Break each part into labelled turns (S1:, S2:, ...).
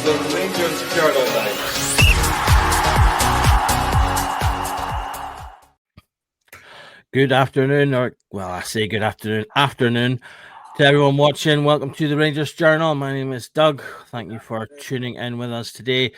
S1: the Rangers Journal now.
S2: Good afternoon, I say good afternoon to everyone watching. Welcome to the Rangers Journal. My name is Doug. Thank you for tuning in with us today.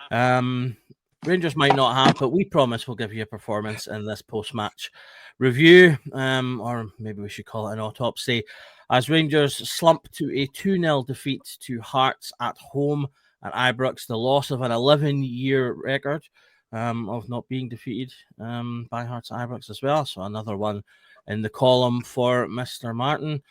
S2: Rangers might not have, but we promise we'll give you a performance in this post-match review, or maybe we should call it an autopsy, as Rangers slump to a 2-0 defeat to Hearts at home at Ibrox, the loss of an 11-year record of not being defeated by Hearts at Ibrox as well. So another one in the column for Mr. Martin.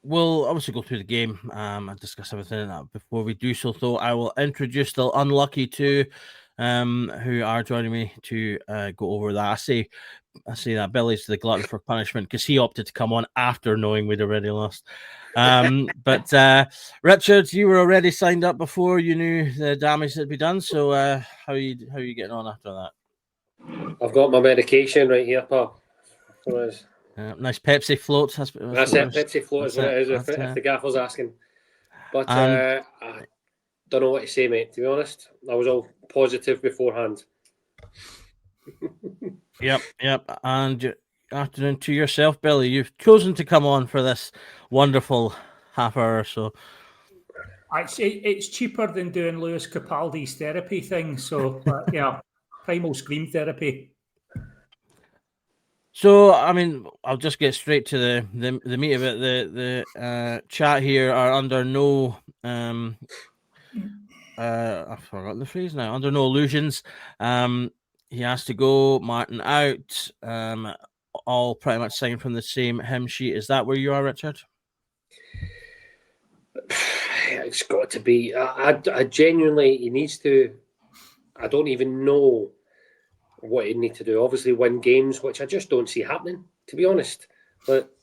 S2: We'll obviously go through the game and discuss everything. Before we do so, though, I will introduce the unlucky two who are joining me to go over that. I say that Billy's the glutton for punishment because he opted to come on after knowing we'd already lost. But Richard, you were already signed up before you knew the damage that had been done. So how are you getting on after that?
S3: I've got my medication right here, pal.
S2: Nice Pepsi float. That's it.
S3: Pepsi float is what it is. If the gaffer's asking, but I don't know what to say, mate. To be honest, I was all positive beforehand.
S2: Yep. And afternoon to yourself, Billy. You've chosen to come on for this wonderful half hour or so.
S4: It's cheaper than doing Lewis Capaldi's therapy thing. So yeah, primal scream therapy.
S2: So, I mean, I'll just get straight to the meat of it. The chat here are under no I've forgotten the phrase now. Under no illusions. He has to go. Martin out. All pretty much signed from the same hymn sheet. Is that where you are, Richard?
S3: It's got to be. I genuinely, he needs to. I don't even know what he'd need to do. Obviously, win games, which I just don't see happening, to be honest. But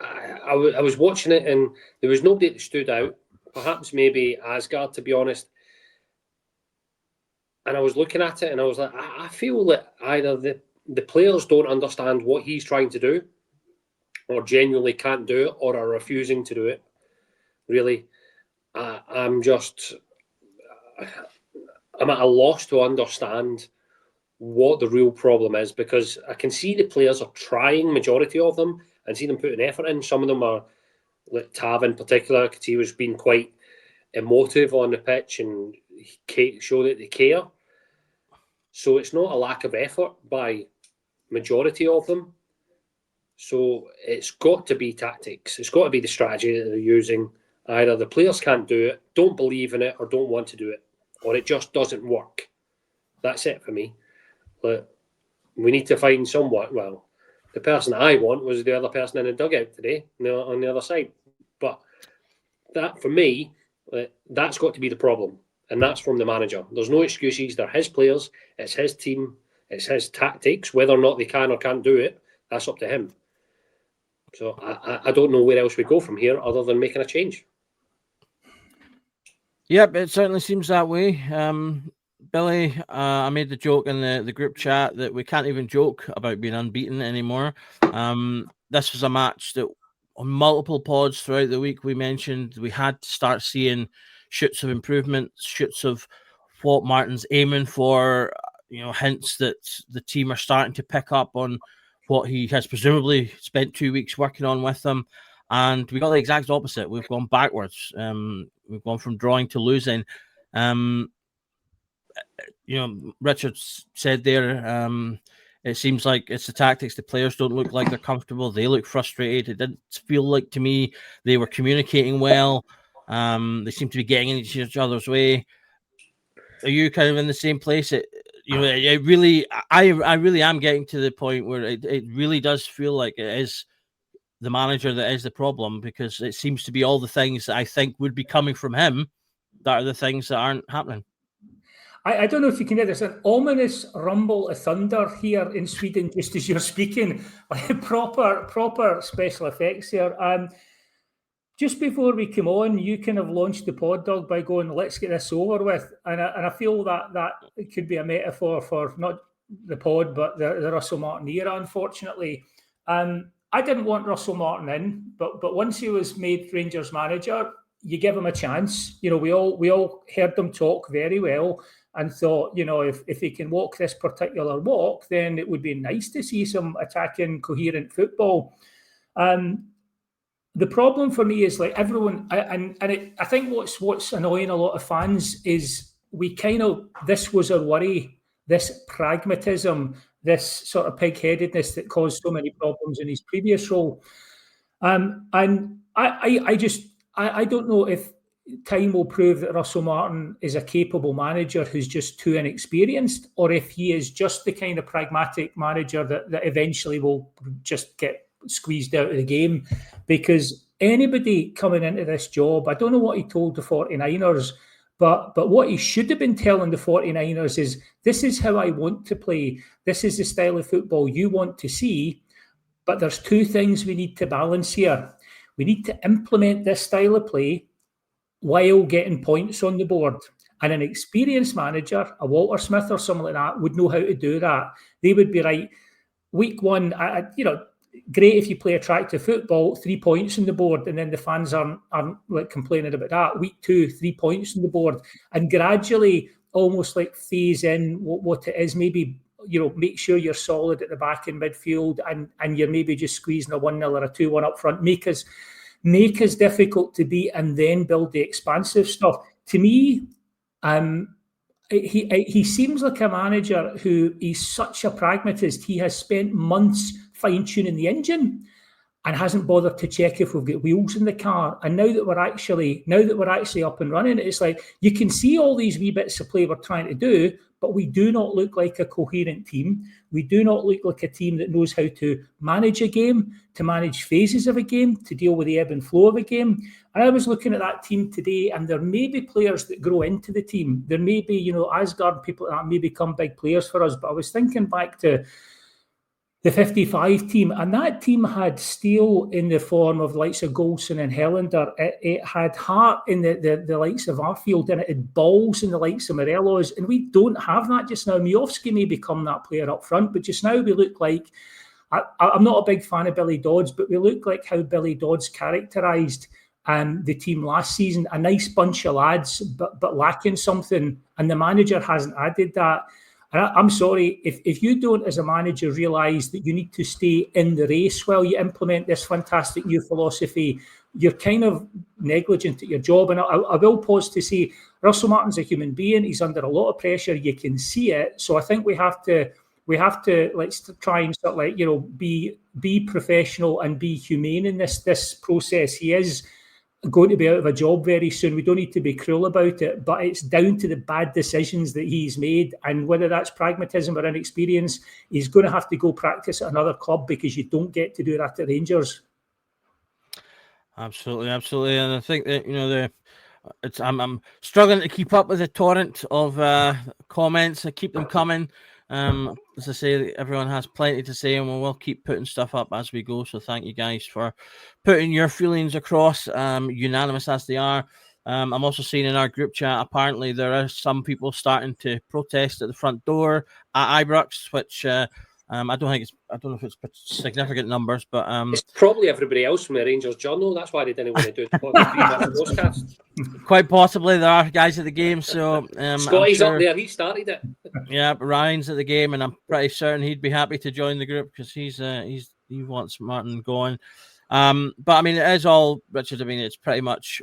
S3: I was watching it, and there was nobody that stood out. Perhaps maybe Asgard, to be honest. And I was looking at it, and I was like, I feel that either the players don't understand what he's trying to do, or genuinely can't do it, or are refusing to do it. Really, I'm at a loss to understand what the real problem is, because I can see the players are trying, majority of them, and see them putting effort in. Some of them are, like Tav in particular, because he was being quite emotive on the pitch and show that they care. So it's not a lack of effort by majority of them. So it's got to be tactics. It's got to be the strategy that they're using. Either the players can't do it, don't believe in it, or don't want to do it, or it just doesn't work. That's it for me. But we need to find someone. Well, the person I want was the other person in the dugout today, on the other side. But that, for me, that's got to be the problem. And that's from the manager. There's no excuses. They're his players. It's his team. It's his tactics. Whether or not they can or can't do it, that's up to him. So I don't know where else we go from here other than making a change.
S2: Yep, it certainly seems that way. Billy, I made the joke in the group chat that we can't even joke about being unbeaten anymore. This was a match that on multiple pods throughout the week we mentioned we had to start seeing shoots of improvement, shoots of what Martin's aiming for, hints that the team are starting to pick up on what he has presumably spent 2 weeks working on with them. And we got the exact opposite. We've gone backwards. We've gone from drawing to losing. Richard said there, it seems like it's the tactics. The players don't look like they're comfortable. They look frustrated. It didn't feel like to me they were communicating well. They seem to be getting in each other's way. Are you kind of in the same place? I really am getting to the point where it really does feel like it is the manager that is the problem, because it seems to be all the things that I think would be coming from him that are the things that aren't happening.
S4: I don't know if you can hear this, an ominous rumble of thunder here in Sweden just as you're speaking. proper special effects here. Just before we come on, you kind of launched the pod, Doug, by going, let's get this over with. And I feel that it could be a metaphor for not the pod, but the Russell Martin era, unfortunately. I didn't want Russell Martin in, but once he was made Rangers manager, you give him a chance. You know, we all heard them talk very well and thought, you know, if he can walk this particular walk, then it would be nice to see some attacking, coherent football. The problem for me is like everyone, I think what's annoying a lot of fans is this was our worry, this pragmatism, this sort of pig-headedness that caused so many problems in his previous role. And I don't know if time will prove that Russell Martin is a capable manager who's just too inexperienced, or if he is just the kind of pragmatic manager that eventually will just get squeezed out of the game. Because anybody coming into this job, I don't know what he told the 49ers, but what he should have been telling the 49ers is, this is how I want to play. This is the style of football you want to see. But there's two things we need to balance here. We need to implement this style of play while getting points on the board. And an experienced manager, a Walter Smith or something like that, would know how to do that. They would be right. Week one, great if you play attractive football, 3 points on the board, and then the fans aren't like complaining about that. Week 2, 3 points on the board, and gradually almost like phase in what it is. Maybe, you know, make sure you're solid at the back in midfield, and you're maybe just squeezing a 1-0 or a 2-1 up front. Make us difficult to beat, and then build the expansive stuff. To me, he seems like a manager who is such a pragmatist. He has spent months fine-tuning the engine and hasn't bothered to check if we've got wheels in the car. And now that we're actually up and running, it's like you can see all these wee bits of play we're trying to do, but we do not look like a coherent team. We do not look like a team that knows how to manage a game, to manage phases of a game, to deal with the ebb and flow of a game. And I was looking at that team today, and there may be players that grow into the team. There may be, you know, Asgard, people that may become big players for us. But I was thinking back to the 55 team, and that team had steel in the form of the likes of Golson and Helander. It had heart in the likes of Arfield, and it had balls in the likes of Morelos, and we don't have that just now. Miovski may become that player up front, but just now we look like, I'm not a big fan of Billy Dodds, but we look like how Billy Dodds characterised the team last season, a nice bunch of lads, but lacking something, and the manager hasn't added that. And I'm sorry, if you don't, as a manager, realise that you need to stay in the race while you implement this fantastic new philosophy, you're kind of negligent at your job. And I will pause to say, Russell Martin's a human being. He's under a lot of pressure. You can see it. So I think we have to let's try and sort of like, you know, be professional and be humane in this process. He is going to be out of a job very soon. We don't need to be cruel about it, but it's down to the bad decisions that he's made, and whether that's pragmatism or inexperience, he's going to have to go practice at another club, because you don't get to do that at Rangers.
S2: Absolutely, and I think that, you know, I'm struggling to keep up with the torrent of comments. I keep them coming. As I say, everyone has plenty to say, and we'll keep putting stuff up as we go. So thank you guys for putting your feelings across, unanimous as they are. I'm also seeing in our group chat, apparently there are some people starting to protest at the front door at Ibrox, which I don't know if it's significant numbers, but
S3: it's probably everybody else from the Rangers Journal. That's why they didn't want to do it.
S2: Quite possibly there are guys at the game. So
S3: Scotty's up there. He started it.
S2: Yeah, but Ryan's at the game, and I'm pretty certain he'd be happy to join the group, because he wants Martin going. But I mean, it is all, Richard. I mean, it's pretty much,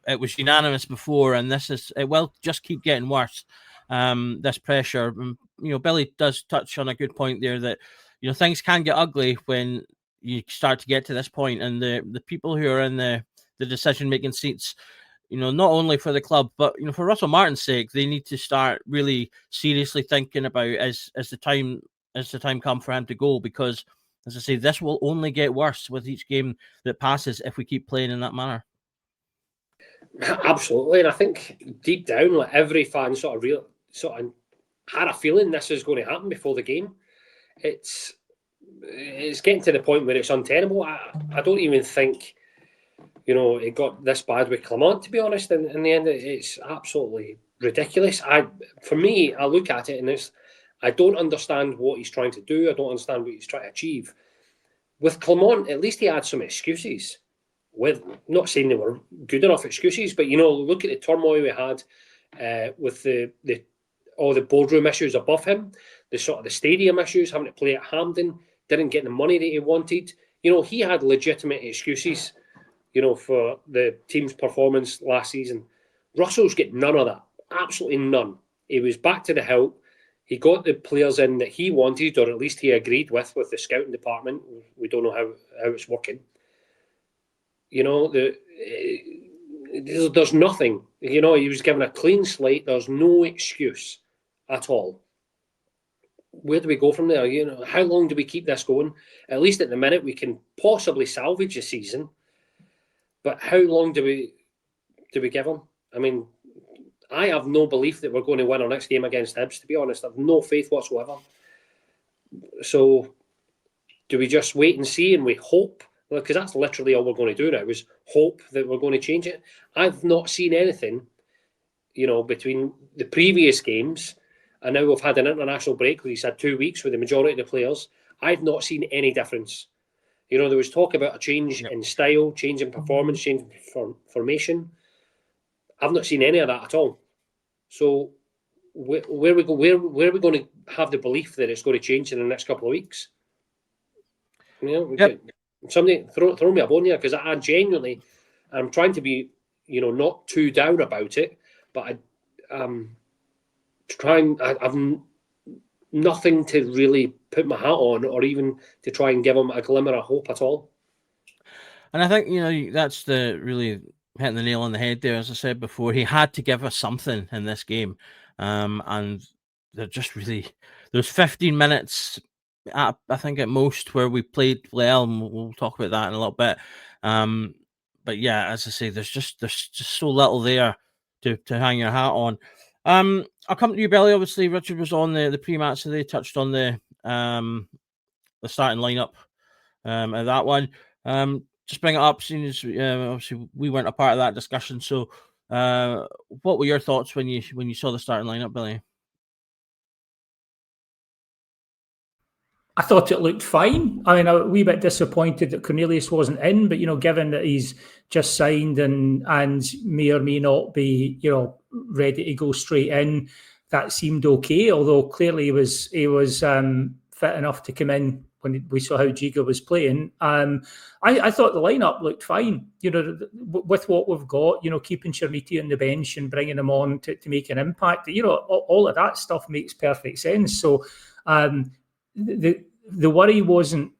S2: it was unanimous before, and it will just keep getting worse. This pressure, you know, Billy does touch on a good point there, that, you know, things can get ugly when you start to get to this point, and the people who are in the decision making seats, you know, not only for the club, but, you know, for Russell Martin's sake, they need to start really seriously thinking about as the time come for him to go, because, as I say, this will only get worse with each game that passes if we keep playing in that manner.
S3: Absolutely, and I think deep down, like, every fan sort of had a feeling this is going to happen before the game. It's getting to the point where it's untenable. I don't even think, you know, it got this bad with Clement, to be honest. In the end, it's absolutely ridiculous. For me, I look at it and I don't understand what he's trying to do. I don't understand what he's trying to achieve. with Clement, at least he had some excuses. With not saying they were good enough excuses, but look at the turmoil we had with all the boardroom issues above him, the stadium issues, having to play at Hampden, didn't get the money that he wanted. He had legitimate excuses, for the team's performance last season. Russell's got none of that, absolutely none. He was back to the hilt. He got the players in that he wanted, or at least he agreed with the scouting department. We don't know how it's working. There's nothing. He was given a clean slate. There's no excuse at all. Where do we go from there? How long do we keep this going? At least at the minute, we can possibly salvage the season. But how long do we give him? I mean, I have no belief that we're going to win our next game against Hibs, to be honest. I have no faith whatsoever. So do we just wait and see and we hope? Because that's literally all we're going to do now, is hope that we're going to change it. I've not seen anything, between the previous games and now we've had an international break where he's had 2 weeks with the majority of the players. I've not seen any difference. There was talk about a change in style, change in performance, change in formation. I've not seen any of that at all. So where are we going to have the belief that it's going to change in the next couple of weeks? Somebody throw me a bone here, because I genuinely, I'm trying to be, not too down about it, but I've nothing to really put my hat on, or even to try and give him a glimmer of hope at all.
S2: And I think, that's really hitting the nail on the head there. As I said before, he had to give us something in this game. And they're just really, there's 15 minutes, I think at most, where we played well, and we'll talk about that in a little bit. But yeah, as I say, there's just so little there to hang your hat on. I'll come to you, Billy. Obviously, Richard was on the pre-match, so they touched on the starting lineup at that one. Just bring it up, seeing as obviously we weren't a part of that discussion. So, what were your thoughts when you saw the starting lineup, Billy?
S4: I thought it looked fine. I mean, a wee bit disappointed that Cornelius wasn't in, but given that he's just signed and may or may not be, ready to go straight in, that seemed okay. Although clearly he was fit enough to come in when we saw how Giga was playing. I thought the lineup looked fine. With what we've got, keeping Chermiti on the bench and bringing him on to make an impact. All of that stuff makes perfect sense. So. The worry wasn't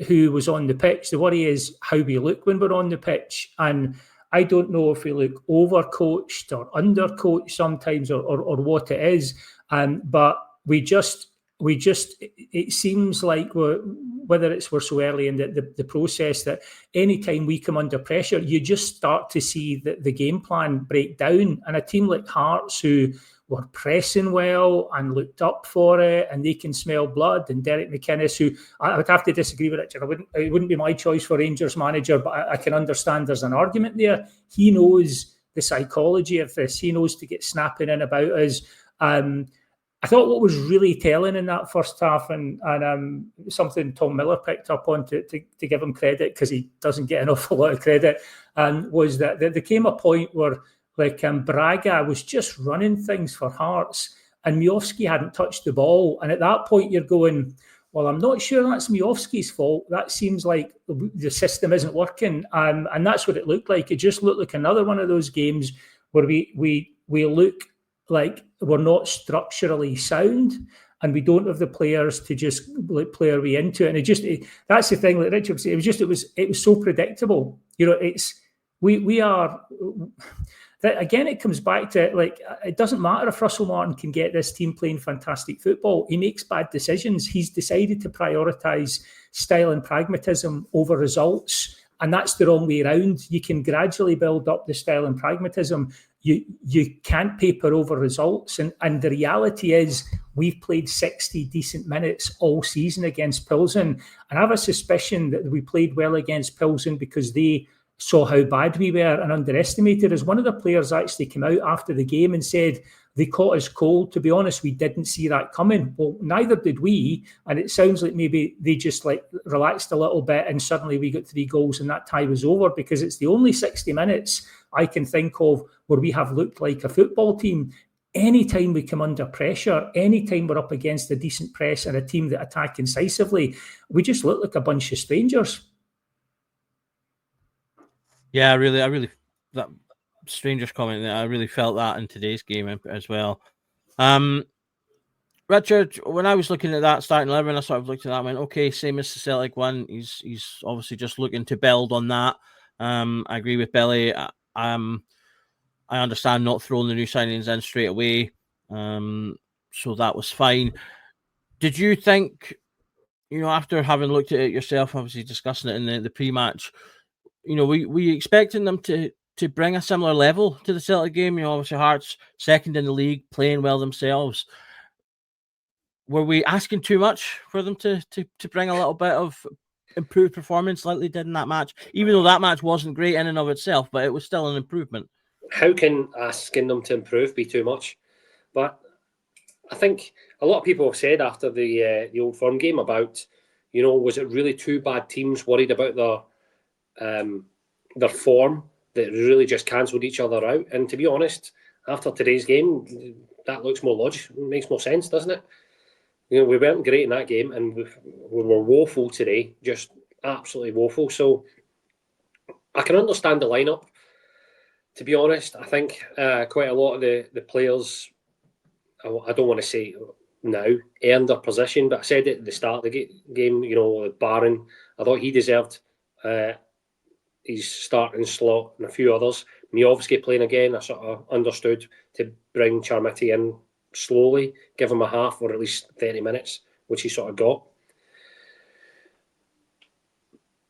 S4: who was on the pitch. The worry is how we look when we're on the pitch. And I don't know if we look overcoached or undercoached sometimes, or what it is. But we just it seems like whether we're so early in the process, that anytime we come under pressure, you just start to see the game plan break down. And a team like Hearts, who were pressing well and looked up for it, and they can smell blood, and Derek McInnes, who I would have to disagree with Richard. It wouldn't be my choice for Rangers manager, but I can understand there's an argument there. He knows the psychology of this. He knows to get snapping in about us. I thought what was really telling in that first half, and something Tom Miller picked up on to give him credit, because he doesn't get an awful lot of credit, was that there came a point where Braga was just running things for Hearts, and Miovski hadn't touched the ball. And at that point, you're going, well, I'm not sure that's Miovski's fault. That seems like the system isn't working. And that's what it looked like. It just looked like another one of those games where we look like we're not structurally sound, and we don't have the players to just play our way into it. And that's the thing, like Richard said, it was so predictable. We are. Again, it comes back to, it doesn't matter if Russell Martin can get this team playing fantastic football. He makes bad decisions. He's decided to prioritise style and pragmatism over results, and that's the wrong way around. You can gradually build up the style and pragmatism. You can't paper over results. And the reality is we've played 60 decent minutes all season against Pilsen. And I have a suspicion that we played well against Pilsen because they saw how bad we were and underestimated us. One of the players actually came out after the game and said, they caught us cold. To be honest, we didn't see that coming. Well, neither did we. And it sounds like maybe they just like relaxed a little bit and suddenly we got 3 goals and that tie was over, because it's the only 60 minutes I can think of where we have looked like a football team. Anytime we come under pressure, anytime we're up against a decent press and a team that attack incisively, we just look like a bunch of strangers.
S2: Yeah, I really, that strangers comment, I really felt that in today's game as well. Richard, when I was looking at that starting 11, I sort of looked at that and went, okay, same as the Celtic one. He's obviously just looking to build on that. I agree with Billy. I understand not throwing the new signings in straight away. So that was fine. Did you think, after having looked at it yourself, obviously discussing it in the pre-match, were you expecting them to bring a similar level to the Celtic game? Obviously Hearts second in the league, playing well themselves. Were we asking too much for them to bring a little bit of improved performance like they did in that match? Even though that match wasn't great in and of itself, but it was still an improvement.
S3: How can asking them to improve be too much? But I think a lot of people have said after the Old Firm game about, was it really 2 bad teams worried about their form that really just cancelled each other out? And to be honest, after today's game, that looks more logical, makes more sense, doesn't it? We weren't great in that game, and we were woeful today, just absolutely woeful. So I can understand the lineup. To be honest, I think quite a lot of the players, I don't want to say now, earned their position, but I said it at the start of the game, Barron, I thought he deserved his starting slot, and a few others. Miovski playing again, I sort of understood to bring Charmity in slowly, give him a half or at least 30 minutes, which he sort of got.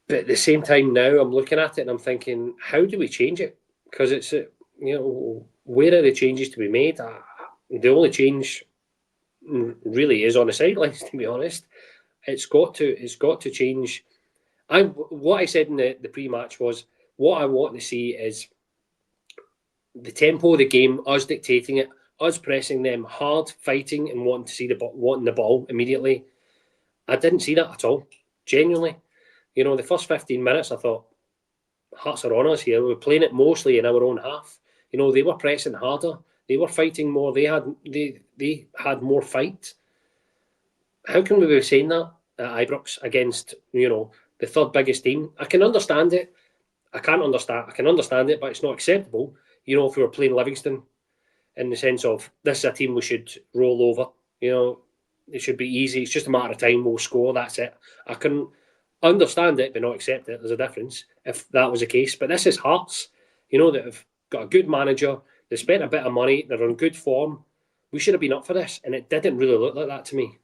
S3: But at the same time now, I'm looking at it and I'm thinking, how do we change it? Because it's, where are the changes to be made? The only change really is on the sidelines, to be honest. It's got to change. What I said in the pre-match was, what I want to see is the tempo of the game, us dictating it, us pressing them hard, fighting and wanting the ball immediately. I didn't see that at all, genuinely. The first 15 minutes, I thought, Hearts are on us here. We're playing it mostly in our own half. They were pressing harder. They were fighting more. They had more fight. How can we be saying that at Ibrox against, the third biggest team? I can understand it. I can understand it, but it's not acceptable. If we were playing Livingston, in the sense of, this is a team we should roll over. It should be easy. It's just a matter of time. We'll score. That's it. I can understand it, but not accept it. There's a difference if that was the case. But this is Hearts, that have got a good manager. They spent a bit of money. They're on good form. We should have been up for this, and it didn't really look like that to me.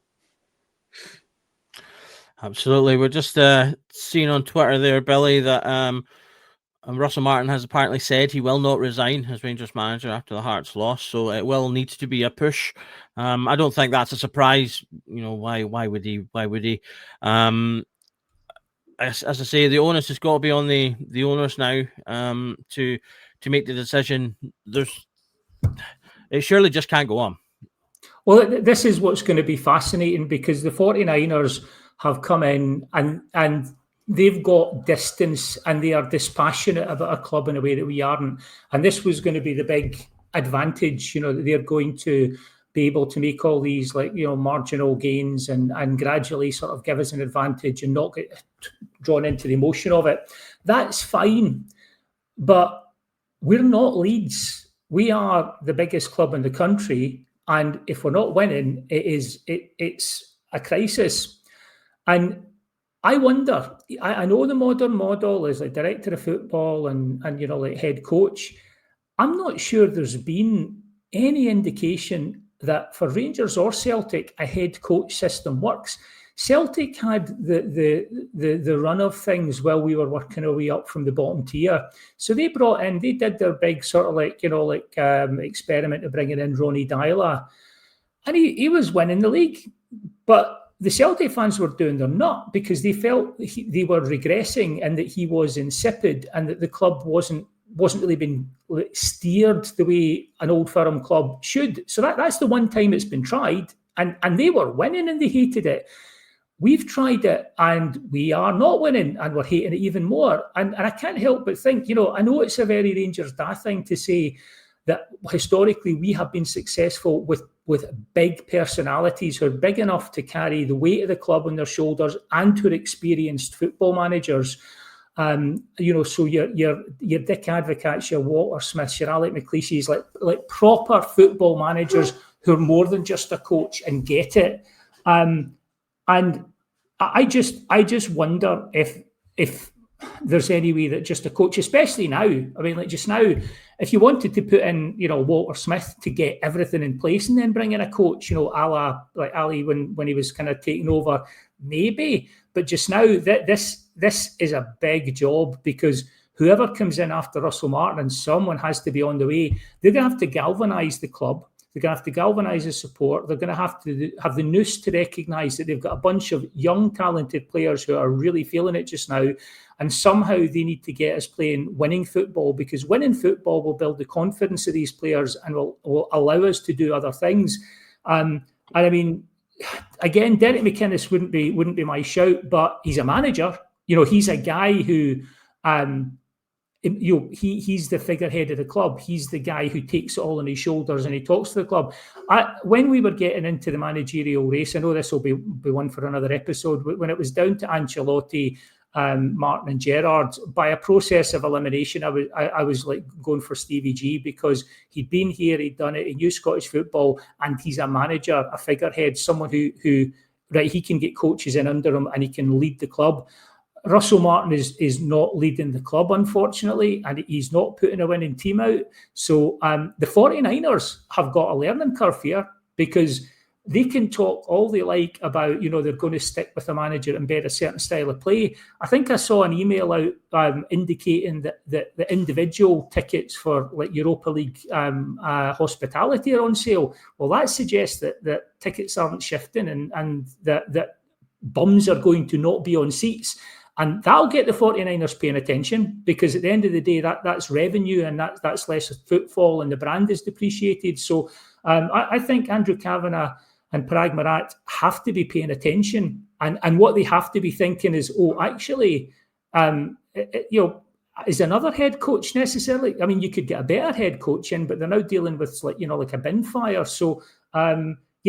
S2: Absolutely. We're just seeing on Twitter there, Billy, that Russell Martin has apparently said he will not resign as Rangers manager after the Hearts loss, so it will need to be a push. I don't think that's a surprise. Why would he? As I say, the onus has got to be on the owners now to make the decision. It surely just can't go on.
S4: Well, this is what's going to be fascinating, because the 49ers have come in and they've got distance and they are dispassionate about a club in a way that we aren't. And this was going to be the big advantage, that they're going to be able to make all these marginal gains and gradually sort of give us an advantage and not get drawn into the emotion of it. That's fine. But we're not Leeds. We are the biggest club in the country. And if we're not winning, it's a crisis. And I wonder, I know the modern model is like director of football and head coach. I'm not sure there's been any indication that for Rangers or Celtic, a head coach system works. Celtic had the run of things while we were working our way up from the bottom tier. So they did their big sort of experiment of bringing in Ronny Deila. And he was winning the league. But the Celtic fans were doing their nut because they felt they were regressing and that he was insipid and that the club wasn't really being steered the way an Old Firm club should. So that's the one time it's been tried, and they were winning and they hated it. We've tried it and we are not winning and we're hating it even more. And I can't help but think, I know it's a very Rangers daft thing to say that historically we have been successful with big personalities who are big enough to carry the weight of the club on their shoulders and who are experienced football managers. So your Dick Advocats, your Walter Smiths, your Alec McLeish's, like proper football managers who are more than just a coach and get it. And I just wonder if there's any way that just a coach, especially now, I mean, like just now, if you wanted to put in, Walter Smith to get everything in place and then bring in a coach, a la like Ali when he was kind of taking over, maybe. But just now, this is a big job because whoever comes in after Russell Martin, and someone has to be on the way, they're going to have to galvanise the club. They're going to have to galvanise the support. They're going to have the nous to recognise that they've got a bunch of young, talented players who are really feeling it just now. And somehow they need to get us playing winning football, because winning football will build the confidence of these players and will allow us to do other things. And I mean, again, Derek McInnes wouldn't be my shout, but he's a manager. He's a guy who, he's the figurehead of the club. He's the guy who takes it all on his shoulders and he talks to the club. When we were getting into the managerial race, I know this will be one for another episode, when it was down to Ancelotti, Martin and Gerrard, by a process of elimination, I was like going for Stevie G, because he'd been here, he'd done it, he knew Scottish football, and he's a manager, a figurehead, someone who he can get coaches in under him and he can lead the club. Russell Martin is not leading the club, unfortunately, and he's not putting a winning team out. So the 49ers have got a learning curve here, because they can talk all they like about, they're going to stick with a manager and embed a certain style of play. I think I saw an email out indicating that the individual tickets for like Europa League hospitality are on sale. Well, that suggests that tickets aren't shifting and that bums are going to not be on seats. And that'll get the 49ers paying attention, because at the end of the day, that's revenue and that's less footfall and the brand is depreciated. So I think Andrew Kavanagh and Parag Marat have to be paying attention. And what they have to be thinking is, actually, is another head coach necessarily? I mean, you could get a better head coach in, but they're now dealing with like a bin fire. So,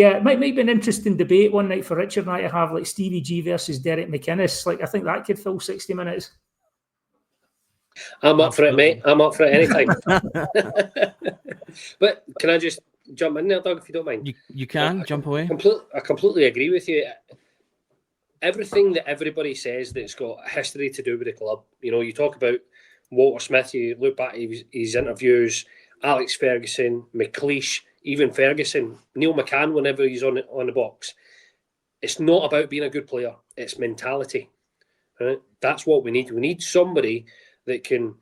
S4: it might be an interesting debate one night for Richard and I to have, like Stevie G versus Derek McInnes. Like, I think that could fill 60 minutes.
S3: I'm up for it, mate. I'm up for it anytime. But can I just jump in there, Doug, if you don't mind?
S2: You can jump away.
S3: I completely agree with you. Everything that everybody says that's got a history to do with the club. You talk about Walter Smith, you look back at his interviews, Alex Ferguson, McLeish, even Ferguson, Neil McCann, whenever he's on the box. It's not about being a good player. It's mentality. Right? That's what we need. We need somebody that can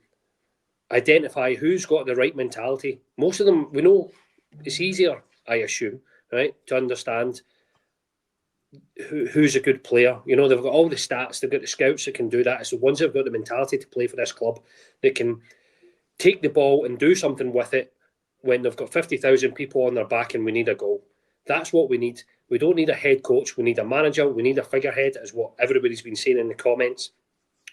S3: identify who's got the right mentality. Most of them, we know it's easier, I assume, right, to understand who's a good player. They've got all the stats, they've got the scouts that can do that. It's the ones that have got the mentality to play for this club that can take the ball and do something with it when they've got 50,000 people on their back and we need a goal. That's what we need. We don't need a head coach. We need a manager. We need a figurehead, is what everybody's been saying in the comments.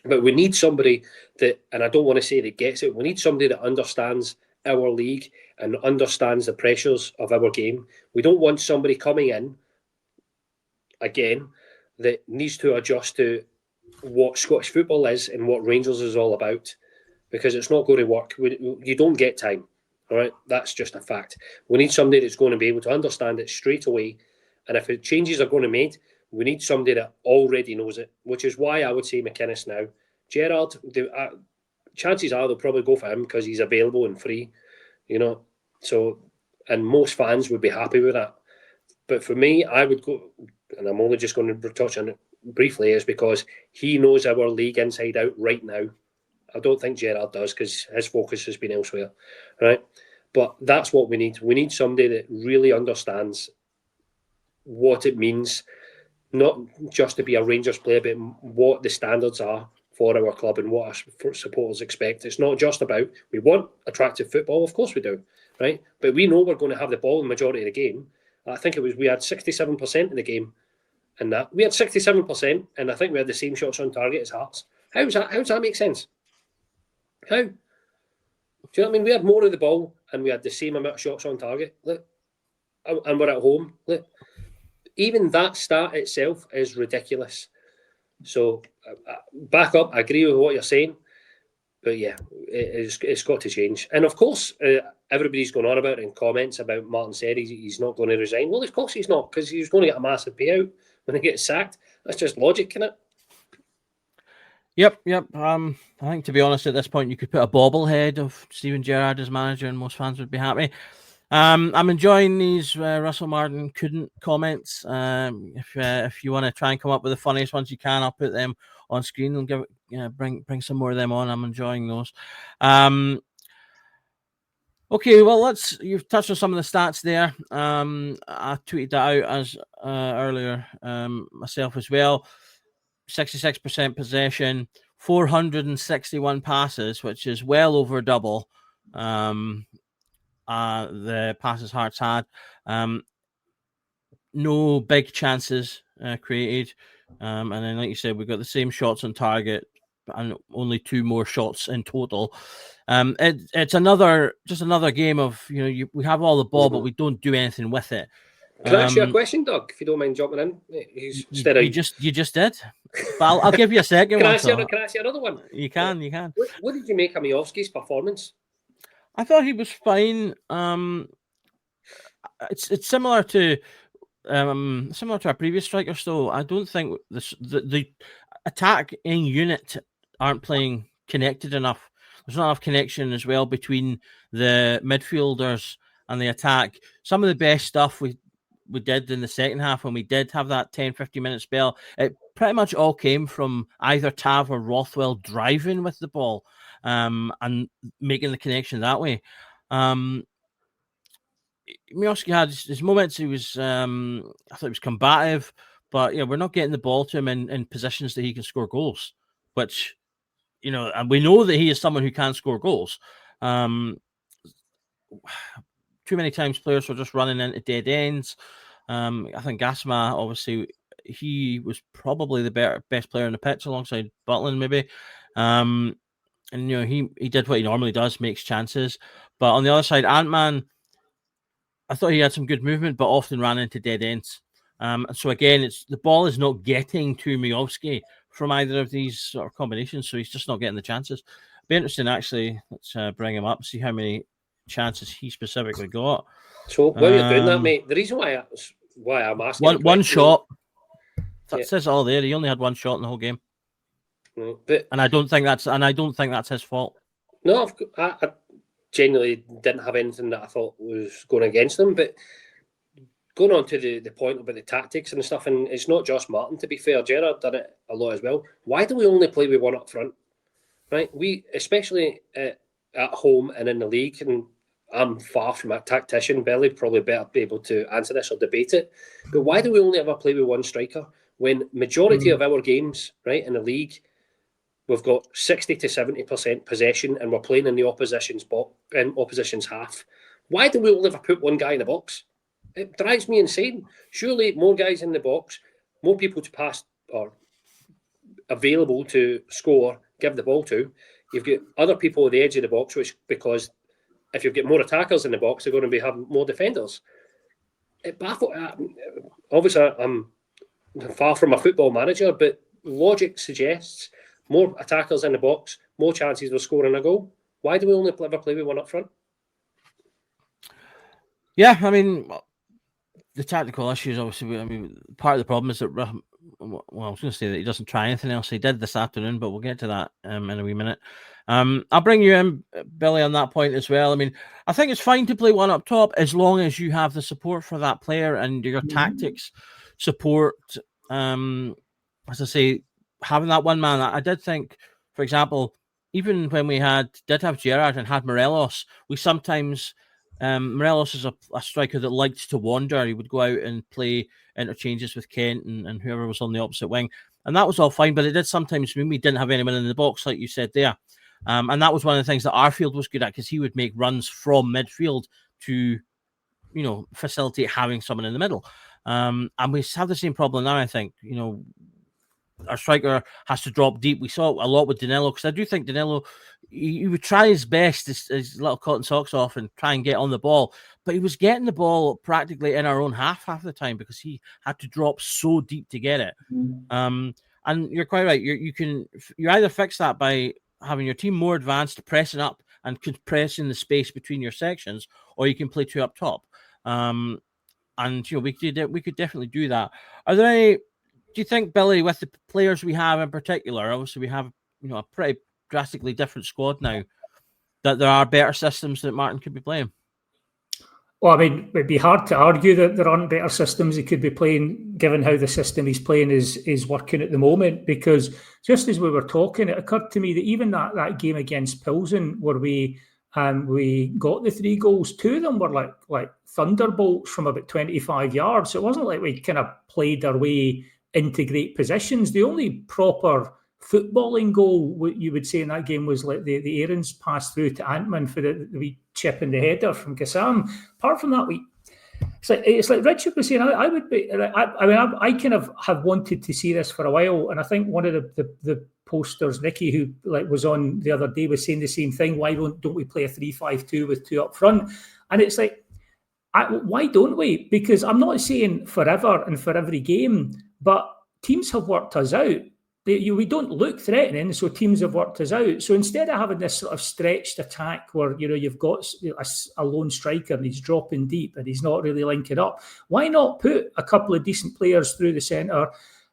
S3: But we need somebody that, and I don't want to say that gets it, we need somebody that understands our league and understands the pressures of our game. We don't want somebody coming in, again, that needs to adjust to what Scottish football is and what Rangers is all about, because it's not going to work. You don't get time. All right, that's just a fact. We need somebody that's going to be able to understand it straight away. And if changes are going to be made, we need somebody that already knows it, which is why I would say McInnes now. Gerrard, chances are they'll probably go for him because he's available and free, So, and most fans would be happy with that. But for me, I would go, and I'm only just going to touch on it briefly, is because he knows our league inside out right now. I don't think Gerrard does, because his focus has been elsewhere, right? But that's what we need. We need somebody that really understands what it means not just to be a Rangers player, but what the standards are for our club and what our supporters expect. It's not just about, we want attractive football, of course we do, right? But we know we're going to have the ball in the majority of the game. I think we had 67% in the game, and that we had 67%, and I think we had the same shots on target as Hearts. How does that make sense? How? Do you know what I mean? We had more of the ball, and we had the same amount of shots on target. Look, and we're at home. Look, even that stat itself is ridiculous. So, back up. I agree with what you're saying, but yeah, it's got to change. And of course, everybody's going on about it in comments about Martin said he's not going to resign. Well, of course he's not, because he's going to get a massive payout when he gets sacked. That's just logic, isn't it?
S2: Yep. I think, to be honest, at this point, you could put a bobblehead of Steven Gerrard as manager, and most fans would be happy. I'm enjoying these Russell Martin couldn't comments. If you want to try and come up with the funniest ones you can, I'll put them on screen and bring some more of them on. I'm enjoying those. Okay, well, you've touched on some of the stats there. I tweeted that out as earlier myself as well. 66% possession, 461 passes, which is well over double the passes Hearts had. No big chances created. And then, like you said, we've got the same shots on target and only 2 more shots in total. It's another game of, we have all the ball, but we don't do anything with it.
S3: Can I ask you a question, Doug, if you don't mind jumping in?
S2: You just did. But I'll give you a second
S3: Can
S2: one.
S3: I ask you another one?
S2: You can.
S3: What did you make of Miovski's performance?
S2: I thought he was fine. It's similar to our previous strikers, though. I don't think the attacking unit aren't playing connected enough. There's not enough connection as well between the midfielders and the attack. Some of the best stuff we did in the second half, when we did have that 10-15 minute spell, it pretty much all came from either Tav or Rothwell driving with the ball and making the connection that way. Miovski had his moments. He was, I thought he was combative, but we're not getting the ball to him in positions that he can score goals, which, and we know that he is someone who can score goals. Too many times players were just running into dead ends. I think Gassama, obviously, he was probably the best player on the pitch alongside Butland, maybe. And he did what he normally does, makes chances. But on the other side, Ant-Man, I thought he had some good movement, but often ran into dead ends. So again, the ball is not getting to Miovski from either of these sort of combinations, so he's just not getting the chances. Be interesting, actually. Let's bring him up, see how many chances he specifically got.
S3: So while you're doing that, mate, the reason why I'm asking
S2: one shot. That says all there. He only had one shot in the whole game.
S3: But
S2: I don't think that's his fault.
S3: No, I genuinely didn't have anything that I thought was going against him. But going on to the point about the tactics and stuff, and it's not just Martin, to be fair. Gerrard done it a lot as well. Why do we only play with one up front? Right? We, especially at home and in the league, and I'm far from a tactician. Billy'd probably better be able to answer this or debate it. But why do we only ever play with one striker when majority of our games, right, in the league, we've got 60 to 70% possession and we're playing in the opposition's half? Why do we only ever put one guy in the box? It drives me insane. Surely more guys in the box, more people to pass or available to score, give the ball to. You've got other people at the edge of the box, because if you've got more attackers in the box, they're going to have more defenders. It baffles. Obviously, I'm far from a football manager, but logic suggests more attackers in the box, more chances of scoring a goal. Why do we only ever play with one up front?
S2: Yeah, I mean, the tactical issues, obviously, part of the problem is that, I was going to say that he doesn't try anything else. He did this afternoon, but we'll get to that in a wee minute. I'll bring you in, Billy, on that point as well. I mean, I think it's fine to play one up top as long as you have the support for that player and your tactics support. As I say, having that one man, I did think, for example, even when we did have Gerrard and had Morelos, we sometimes Morelos is a striker that liked to wander. He would go out and play interchanges with Kent and whoever was on the opposite wing. And that was all fine, but it did sometimes mean we didn't have anyone in the box, like you said there. And that was one of the things that Arfield was good at, because he would make runs from midfield to, facilitate having someone in the middle. And we have the same problem now, I think. Our striker has to drop deep. We saw a lot with Danilo, because I do think Danilo, he would try his best, his little cotton socks off, and try and get on the ball. But he was getting the ball practically in our own half the time, because he had to drop so deep to get it. And you're quite right. You either fix that by having your team more advanced, pressing up and compressing the space between your sections, or you can play two up top. And we could definitely do that. Are there any? Do you think, Billy, with the players we have in particular, obviously we have a pretty drastically different squad now, that there are better systems that Martin could be playing?
S4: Well, I mean, it'd be hard to argue that there aren't better systems he could be playing, given how the system he's playing is working at the moment. Because just as we were talking, it occurred to me that even that game against Pilsen, where we got the 3 goals, 2 of them were like thunderbolts from about 25 yards. So it wasn't like we kind of played our way into great positions. The only proper footballing goal you would say in that game was like the Aarons pass through to Antman for the wee chip in the header from Gassam. Apart from that, it's like Richard was saying. I kind of have wanted to see this for a while, and I think one of the posters, Nicky, who was on the other day, was saying the same thing. Why don't we play a 3-5-2 with 2 up front? And it's like, why don't we? Because I'm not saying forever and for every game, but teams have worked us out. We don't look threatening, so teams have worked us out. So instead of having this sort of stretched attack where you've got a lone striker and he's dropping deep and he's not really linking up, why not put a couple of decent players through the centre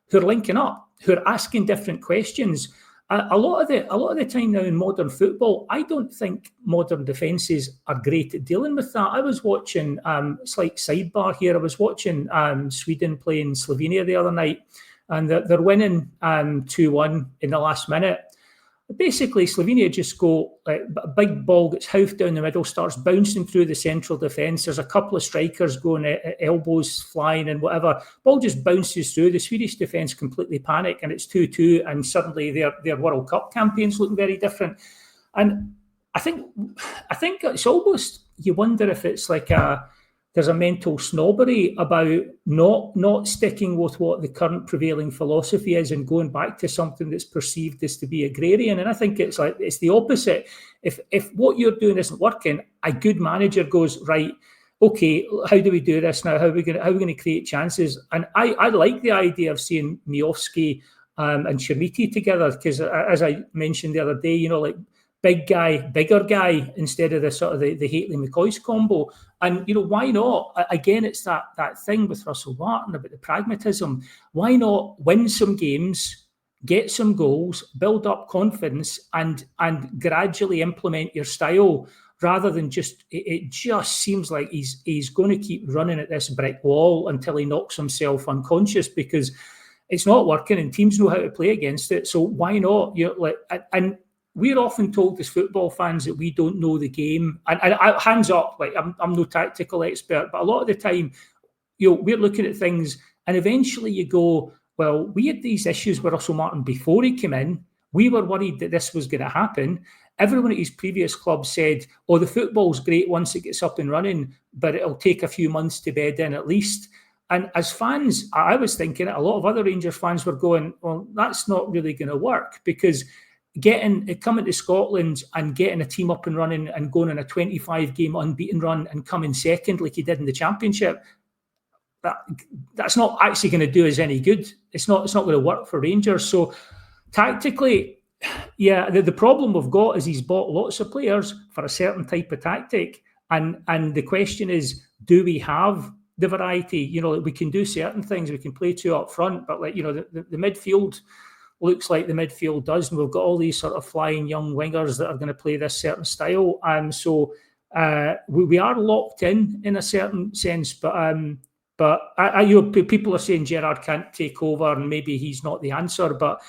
S4: who are linking up, who are asking different questions? A lot of the time now in modern football, I don't think modern defences are great at dealing with that. I was watching, slight sidebar here, I was watching Sweden playing Slovenia the other night, and they're winning 2-1 in the last minute. Basically, Slovenia just go, a big ball gets hoofed down the middle, starts bouncing through the central defence. There's a couple of strikers going, elbows flying and whatever. Ball just bounces through. The Swedish defence completely panic, and it's 2-2, and suddenly their World Cup campaign's looking very different. And I think it's almost, you wonder if it's like there's a mental snobbery about not sticking with what the current prevailing philosophy is and going back to something that's perceived as to be agrarian. And I think it's the opposite. If what you're doing isn't working, a good manager goes, right, okay, how do we do this now? How are we going to create chances? And I like the idea of seeing Miovski and Chermiti together, because as I mentioned the other day, big guy, bigger guy, instead of the sort of the Haitley-McCoist combo. And, why not? Again, it's that thing with Russell Martin about the pragmatism. Why not win some games, get some goals, build up confidence, and gradually implement your style, rather than it just seems like he's going to keep running at this brick wall until he knocks himself unconscious, because it's not working and teams know how to play against it. So why not? And we're often told as football fans that we don't know the game. And hands up, I'm no tactical expert, but a lot of the time, we're looking at things, and eventually you go, well, we had these issues with Russell Martin before he came in. We were worried that this was going to happen. Everyone at his previous club said, oh, the football's great once it gets up and running, but it'll take a few months to bed in at least. And as fans, I was thinking, a lot of other Rangers fans were going, well, that's not really going to work, because coming to Scotland and getting a team up and running and going on a 25-game unbeaten run and coming second like he did in the Championship, that's not actually going to do us any good. It's not going to work for Rangers. So tactically, yeah, the problem we've got is he's bought lots of players for a certain type of tactic, and the question is, do we have the variety? We can do certain things. We can play 2 up front, but the midfield looks like the midfield does, and we've got all these sort of flying young wingers that are going to play this certain style. So we are locked in a certain sense, but people are saying Gerrard can't take over and maybe he's not the answer, but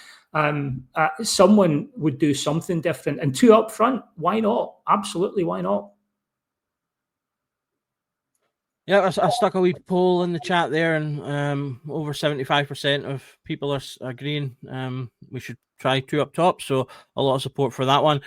S4: someone would do something different. And 2 up front, why not? Absolutely, why not?
S2: Yeah, I stuck a wee poll in the chat there, and over 75% of people are agreeing we should try 2 up top. So a lot of support for that one.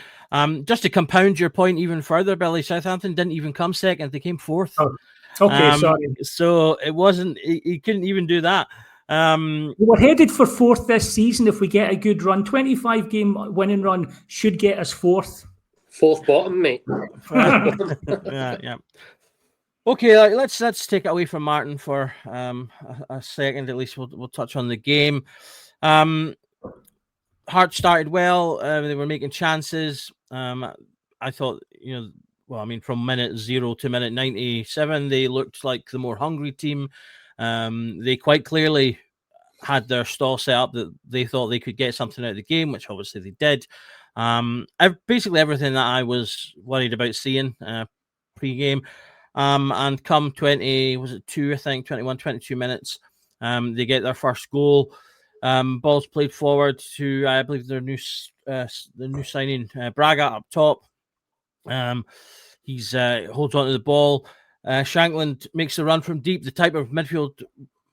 S2: Just to compound your point even further, Billy, Southampton didn't even come second; they came fourth.
S4: Oh, okay, sorry.
S2: So it wasn't. He couldn't even do that.
S4: We're headed for fourth this season if we get a good run. 25 game winning run should get us fourth.
S3: Fourth bottom, mate.
S2: Yeah. Okay, let's take it away from Martin for a second. At least we'll touch on the game. Hearts started well. They were making chances. I thought, from minute 0 to minute 97, they looked like the more hungry team. They quite clearly had their stall set up that they thought they could get something out of the game, which obviously they did. Basically everything that I was worried about seeing pre-game. And come 22 minutes, they get their first goal. Ball's played forward to, I believe, the new signing, Braga up top. He's holds on to the ball. Shankland makes the run from deep, the type of midfield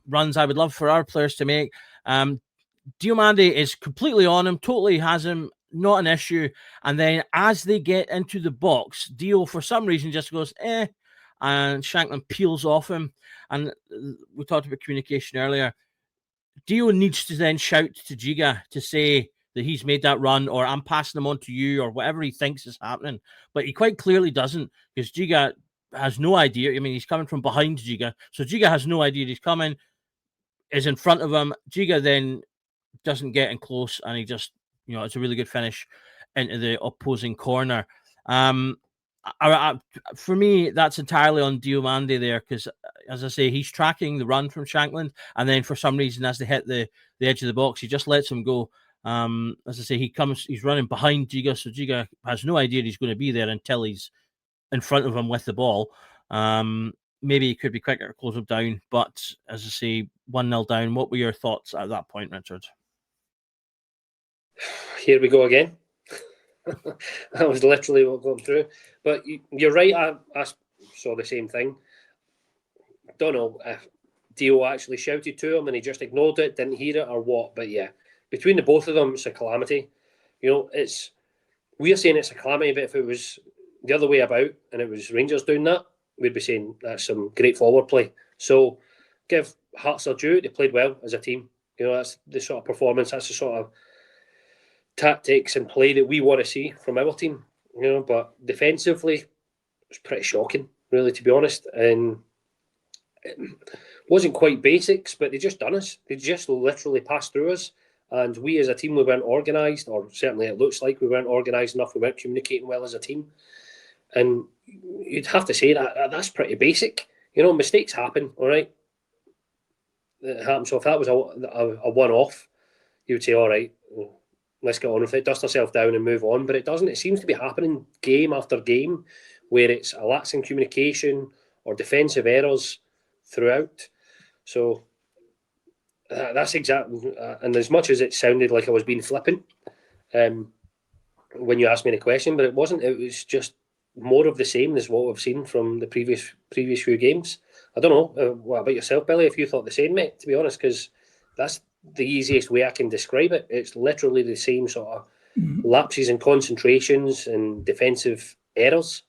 S2: runs I would love for our players to make. Diomande is completely on him, totally has him, not an issue. And then as they get into the box, Dio, for some reason, just goes, and Shankland peels off him. And we talked about communication earlier. Dio needs to then shout to Giga to say that he's made that run, or I'm passing him on to you, or whatever he thinks is happening. But he quite clearly doesn't, because Giga has no idea. I mean, he's coming from behind Giga. So Giga has no idea he's coming, is in front of him. Giga then doesn't get in close, and he just, it's a really good finish into the opposing corner. For me, that's entirely on Diomande there, because, as I say, he's tracking the run from Shankland, and then for some reason, as they hit the edge of the box, he just lets him go. As I say, he's running behind Giga, so Giga has no idea he's going to be there until he's in front of him with the ball. Maybe he could be quicker to close him down, but as I say, 1-0 down. What were your thoughts at that point, Richard?
S3: Here we go again. That was literally what going through. But you're right, I saw the same thing. Don't know if Dio actually shouted to him and he just ignored it, didn't hear it, or what. But yeah, between the both of them, it's a calamity. We're saying it's a calamity, but if it was the other way about and it was Rangers doing that, we'd be saying that's some great forward play. So give Hearts their due. They played well as a team. That's the sort of performance, that's the sort of tactics and play that we want to see from our team. But defensively, it's pretty shocking, really, to be honest. And it wasn't quite basics, but they just done us. They just literally passed through us. And we as a team, we weren't organised, or certainly it looks like we weren't organised enough. We weren't communicating well as a team. And you'd have to say that's pretty basic. Mistakes happen, all right? It happens. So if that was a one-off, you would say, all right, let's get on with it, dust ourselves down and move on. But it doesn't. It seems to be happening game after game where it's a lapse in communication or defensive errors throughout. So that's exactly, and as much as it sounded like I was being flippant when you asked me the question, but it wasn't. It was just more of the same as what we've seen from the previous few games. I don't know. What about yourself, Billy? If you thought the same, mate, to be honest, because that's the easiest way I can describe it. It's literally the same sort of lapses in concentrations and defensive errors.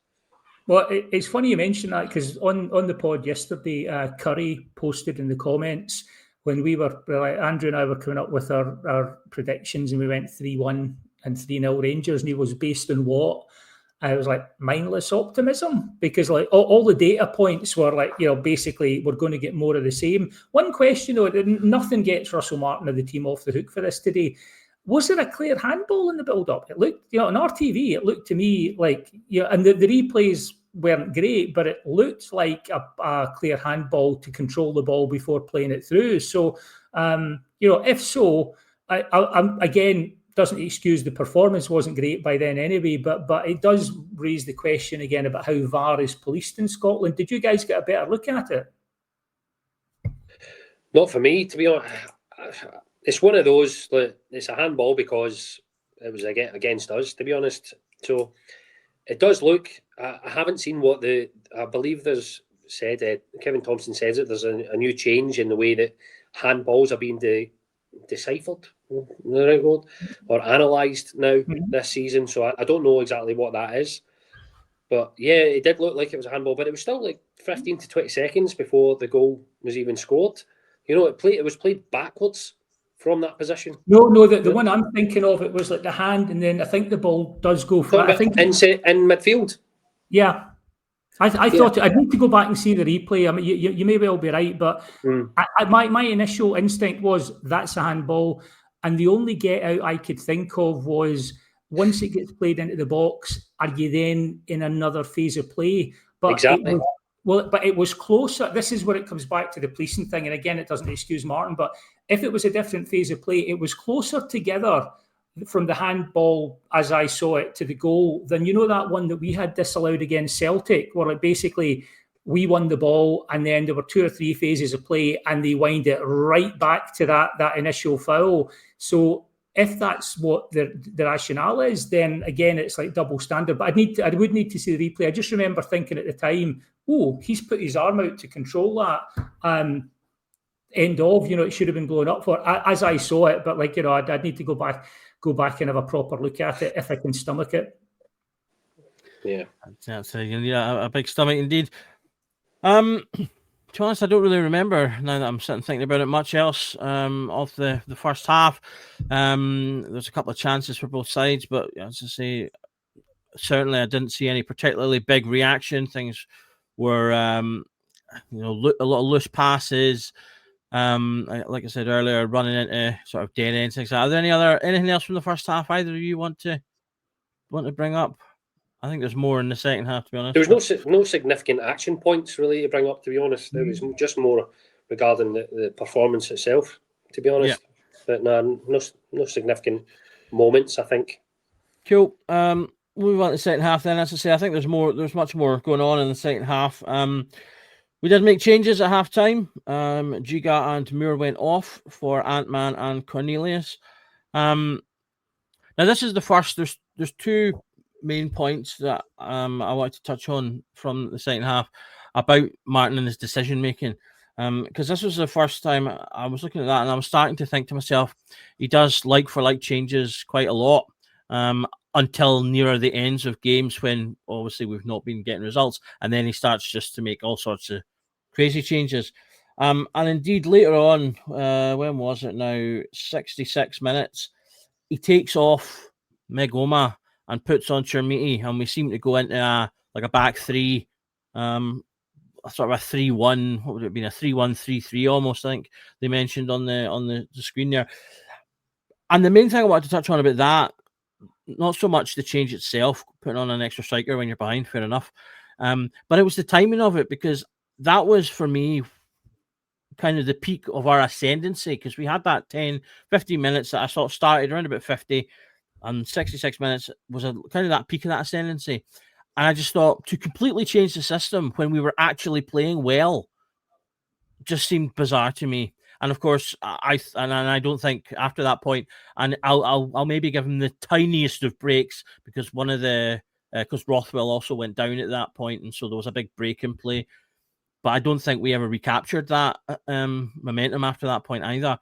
S4: Well, it's funny you mention that, because on the pod yesterday, Curry posted in the comments when we were, Andrew and I were coming up with our predictions, and we went 3-1 and 3-0 Rangers, and he was based on what? I was like, mindless optimism, because all the data points were basically we're going to get more of the same. One question though, nothing gets Russell Martin of the team off the hook for this today. Was there a clear handball in the build-up? It looked, on RTV, it looked to me like, and the replays weren't great, but it looked like a clear handball to control the ball before playing it through. So, if so, I'm again, doesn't excuse the performance wasn't great by then anyway, but it does raise the question again about how VAR is policed in Scotland. Did you guys get a better look at it?
S3: Not for me, to be honest. It's one of those, it's a handball because it was against us, to be honest. So it does look, I haven't seen I believe there's said, Kevin Thompson says it, there's a new change in the way that handballs are being deciphered, the right word, or analysed now this season. So I don't know exactly what that is. But yeah, it did look like it was a handball, but it was still like 15 to 20 seconds before the goal was even scored. You know, it was played backwards from that position.
S4: No, the one I'm thinking of, it was like the hand, and then I think the ball does go for. I think
S3: in midfield.
S4: Yeah, I thought I'd need to go back and see the replay. I mean, you may well be right, but my initial instinct was that's a handball, and the only get out I could think of was once it gets played into the box, are you then in another phase of play? But
S3: exactly.
S4: But it was closer. This is where it comes back to the policing thing, and again, it doesn't excuse Martin. But if it was a different phase of play, it was closer together from the handball, as I saw it, to the goal than, you know, that one that we had disallowed against Celtic, where like basically we won the ball and then there were 2 or 3 phases of play and they wind it right back to that initial foul. So if that's what the rationale is, then again it's like double standard. But I would need to see the replay. I just remember thinking at the time, oh, he's put his arm out to control that. End of, you know, it should have been blown up for, as I saw it. But like, you know, I'd need to go back and have a proper look at it if I can stomach it.
S3: Yeah,
S2: that's a big stomach indeed. To be honest, I don't really remember now that I'm sitting thinking about it much else of the first half. There's a couple of chances for both sides, but as I say, certainly I didn't see any particularly big reaction. Things were, a lot of loose passes. Like I said earlier, running into sort of dead ends. Are there anything else from the first half either of you want to bring up? I think there's more in the second half, to be honest.
S3: There was no significant action points really to bring up, to be honest. It was just more regarding the performance itself, to be honest. Yeah. But no significant moments, I think.
S2: Cool. Move on to the second half then. As I say, I think there's much more going on in the second half. We did make changes at half time. Giga and Moore went off for Ant-Man and Cornelius. Now this is the first. There's 2 main points that I wanted to touch on from the second half about Martin and his decision making. Because this was the first time I was looking at that and I was starting to think to myself, he does like for like changes quite a lot. Until nearer the ends of games when obviously we've not been getting results, and then he starts just to make all sorts of crazy changes. And indeed later on, when was it now? 66 minutes, he takes off Megoma and puts on Chermiti, and we seem to go into a back three, sort of a 3-1. What would it have been? A 3-1-3-3 almost, I think they mentioned on the screen there. And the main thing I wanted to touch on about that, not so much the change itself, putting on an extra striker when you're behind, fair enough. But it was the timing of it, because that was, for me, kind of the peak of our ascendancy, because we had that 10, 15 minutes that I sort of started around about 50, and 66 minutes was kind of that peak of that ascendancy. And I just thought to completely change the system when we were actually playing well just seemed bizarre to me. And of course, I don't think after that point, and I'll maybe give him the tiniest of breaks, because because Rothwell also went down at that point, and so there was a big break in play. But I don't think we ever recaptured that momentum after that point either.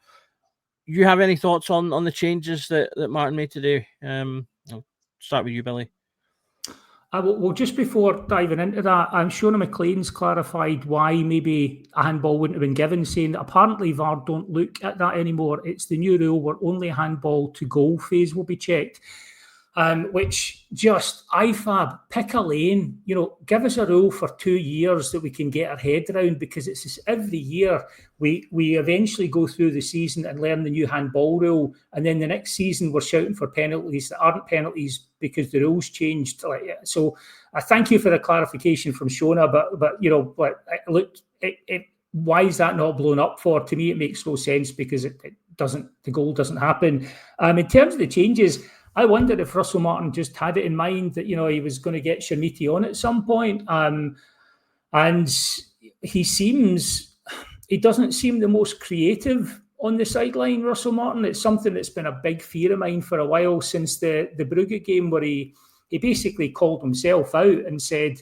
S2: You have any thoughts on the changes that Martin made today? I'll start with you, Billy.
S4: Well, just before diving into that, Shona McLean's clarified why maybe a handball wouldn't have been given, saying that apparently VAR don't look at that anymore. It's the new rule where only a handball to goal phase will be checked. Which just, IFAB, pick a lane, give us a rule for 2 years that we can get our head around, because it's just every year we eventually go through the season and learn the new handball rule, and then the next season we're shouting for penalties that aren't penalties because the rules changed. So I thank you for the clarification from Shona, but why is that not blown up for? To me, it makes no sense, because the goal doesn't happen. In terms of the changes, I wondered if Russell Martin just had it in mind that, he was going to get Chermiti on at some point. And he doesn't seem the most creative on the sideline, Russell Martin. It's something that's been a big fear of mine for a while, since the Brugge game, where he basically called himself out and said,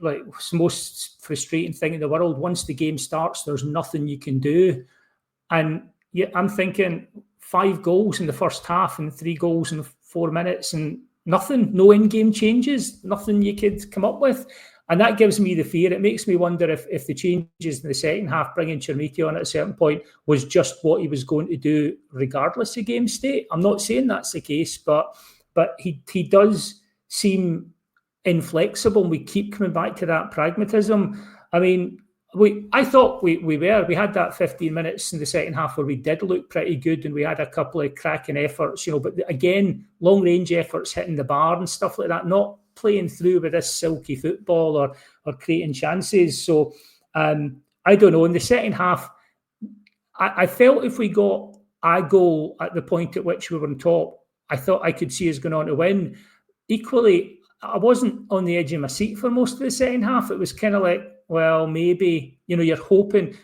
S4: like most frustrating thing in the world. Once the game starts, there's nothing you can do. And yeah, I'm thinking 5 goals in the first half and 3 goals in 4 minutes and nothing, no in-game changes, nothing you could come up with. And that gives me the fear. It makes me wonder if the changes in the second half, bringing Chermiti on at a certain point, was just what he was going to do regardless of game state. I'm not saying that's the case, but he does seem inflexible, and we keep coming back to that pragmatism. I mean, I thought we had that 15 minutes in the second half where we did look pretty good, and we had a couple of cracking efforts, but again, long range efforts hitting the bar and stuff like that, not playing through with this silky football or creating chances. So I don't know. In the second half, I felt if we got a goal at the point at which we were on top, I thought I could see us going on to win. Equally, I wasn't on the edge of my seat for most of the second half. It was kind of like, well, maybe, you're hoping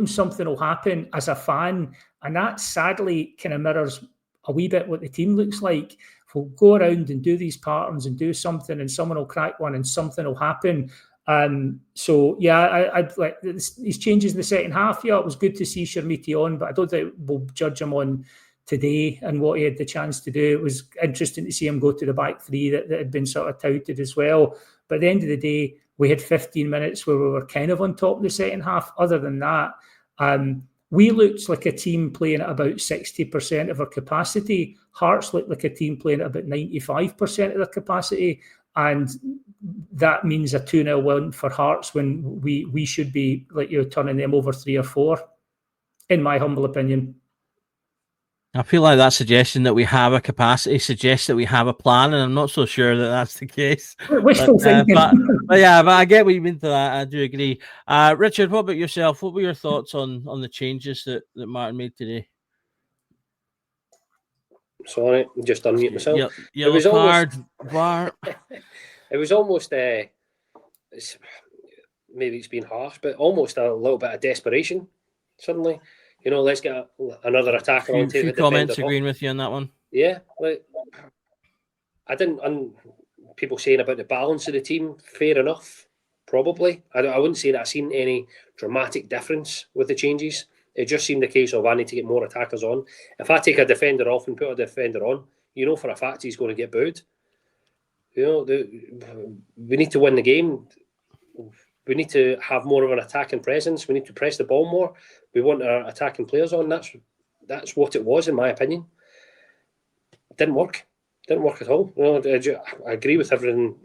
S4: something will happen as a fan. And that sadly kind of mirrors a wee bit what the team looks like. We'll go around and do these patterns and do something, and someone will crack one and something will happen. So yeah, I'd like these changes in the second half. Yeah, it was good to see Chermiti on, but I don't think we'll judge him on today and what he had the chance to do. It was interesting to see him go to the back three that had been sort of touted as well. But at the end of the day, we had 15 minutes where we were kind of on top of the second half. Other than that, we looked like a team playing at about 60% of our capacity. Hearts looked like a team playing at about 95% of their capacity. And that means a 2-0 win for Hearts when we should be turning them over 3 or 4, in my humble opinion.
S2: I feel like that suggestion that we have a capacity suggests that we have a plan, and I'm not so sure that that's the case.
S4: Wishful thinking.
S2: But I get what you mean to that. I do agree. Richard, what about yourself? What were your thoughts on the changes that Martin made today?
S3: Sorry, just unmute myself.
S2: Yellow card, VAR.
S3: It was almost, maybe it's been harsh, but almost a little bit of desperation suddenly. Let's get another attacker on.
S2: Few comments agreeing with you on that one.
S3: Yeah, I didn't. People saying about the balance of the team, fair enough. Probably, I wouldn't say that I've seen any dramatic difference with the changes. It just seemed a case of I need to get more attackers on. If I take a defender off and put a defender on, for a fact he's going to get booed. We need to win the game. We need to have more of an attacking presence. We need to press the ball more. We want our attacking players on. That's what it was, in my opinion. It didn't work. Didn't work at all. I agree with everything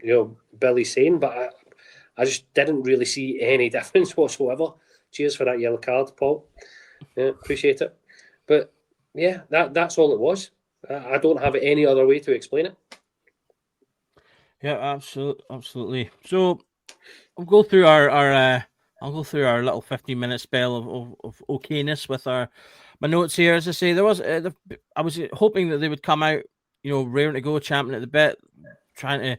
S3: Billy's saying, but I just didn't really see any difference whatsoever. Cheers for that yellow card, Paul. Yeah, appreciate it. But yeah, that's all it was. I don't have any other way to explain it.
S2: Yeah, absolutely. So I'll go through our little 15-minute spell of okayness with my notes here. As I say, there was I was hoping that they would come out, raring to go, champing at the bit, trying to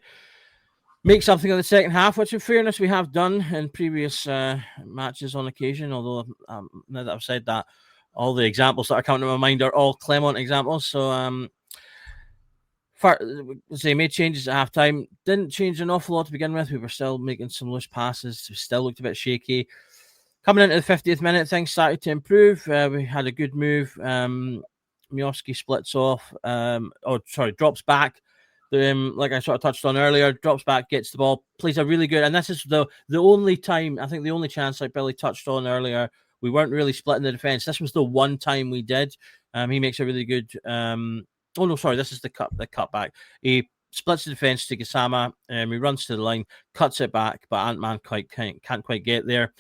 S2: make something of the second half, which in fairness we have done in previous matches on occasion. Although now that I've said that, all the examples that are coming to my mind are all Clermont examples. So they made changes at halftime. Didn't change an awful lot to begin with. We were still making some loose passes. We still looked a bit shaky. Coming into the 50th minute, things started to improve. We had a good move. Miovski splits off. Drops back. Like I sort of touched on earlier, drops back, gets the ball, plays a really good. And this is the only time, I think the only chance, like Billy touched on earlier, we weren't really splitting the defence. This was the one time we did. He makes a really good... this is the cutback. He splits the defence to Gassama, he runs to the line, cuts it back, but Ant-Man can't quite get there.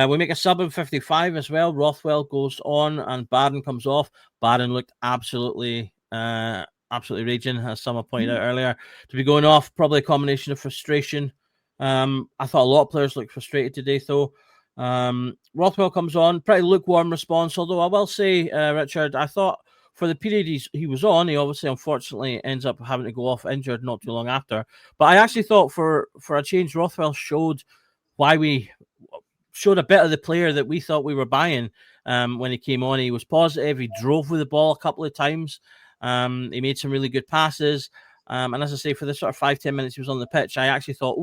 S2: We make a sub in 55 as well. Rothwell goes on and Baden comes off. Baden looked absolutely raging, as someone pointed out earlier, to be going off. Probably a combination of frustration. I thought a lot of players looked frustrated today, though. Rothwell comes on, pretty lukewarm response, although I will say, Richard, I thought for the period he was on, he obviously, unfortunately, ends up having to go off injured not too long after. But I actually thought for a change, Rothwell showed why we showed a bit of the player that we thought we were buying when he came on. He was positive. He drove with the ball a couple of times. He made some really good passes. And as I say, for the sort of 5-10 minutes he was on the pitch, I actually thought,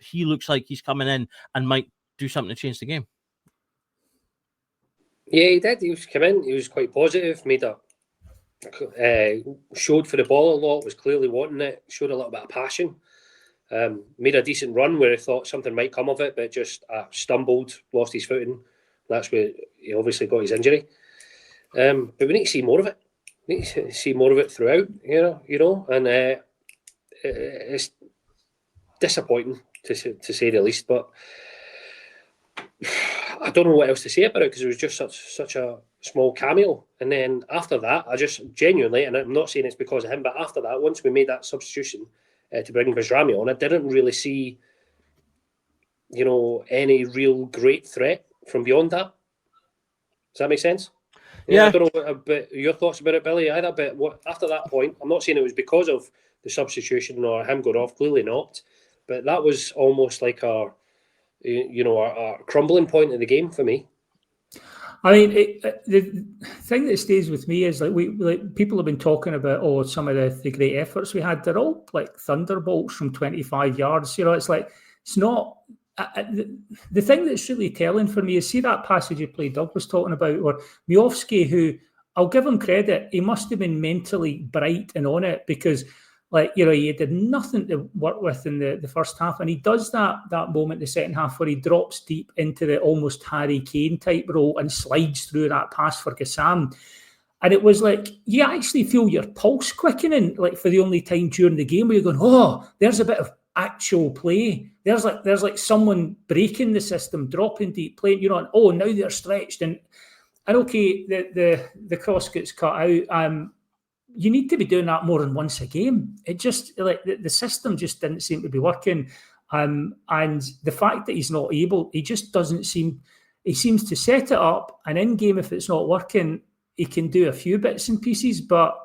S2: he looks like he's coming in and might do something to change the game.
S3: Yeah, he did. He was come in. He was quite positive. Showed for the ball a lot. Was clearly wanting it. Showed a little bit of passion. Made a decent run where he thought something might come of it, but just stumbled, lost his footing. That's where he obviously got his injury. But we need to see more of it. We need to see more of it throughout. And it's disappointing to say the least. But I don't know what else to say about it because it was just such a small cameo. And then after that, I just genuinely, and I'm not saying it's because of him, but after that, once we made that substitution to bring Bajrami on, I didn't really see, any real great threat from beyond that. Does that make sense?
S2: Yeah.
S3: I don't know about your thoughts about it, Billy, either. But after that point, I'm not saying it was because of the substitution or him going off. Clearly not. But that was almost like our crumbling point in the game for me.
S4: I mean, the thing that stays with me is people have been talking about some of the great efforts we had. They're all like thunderbolts from 25 yards. It's like it's not. The thing that's really telling for me is see that passage you played, Doug was talking about, or Miovski, who I'll give him credit, he must have been mentally bright and on it because. He did nothing to work with in the first half, and he does that moment in the second half where he drops deep into the almost Harry Kane type role and slides through that pass for Gassam. And it was like you actually feel your pulse quickening, like for the only time during the game where you're going, oh, there's a bit of actual play. There's like someone breaking the system, dropping deep, playing. And now they're stretched, and okay, the cross gets cut out. You need to be doing that more than once a game. It just the system just didn't seem to be working, and the fact that he's not able, he just doesn't seem. He seems to set it up, and in game, if it's not working, he can do a few bits and pieces, but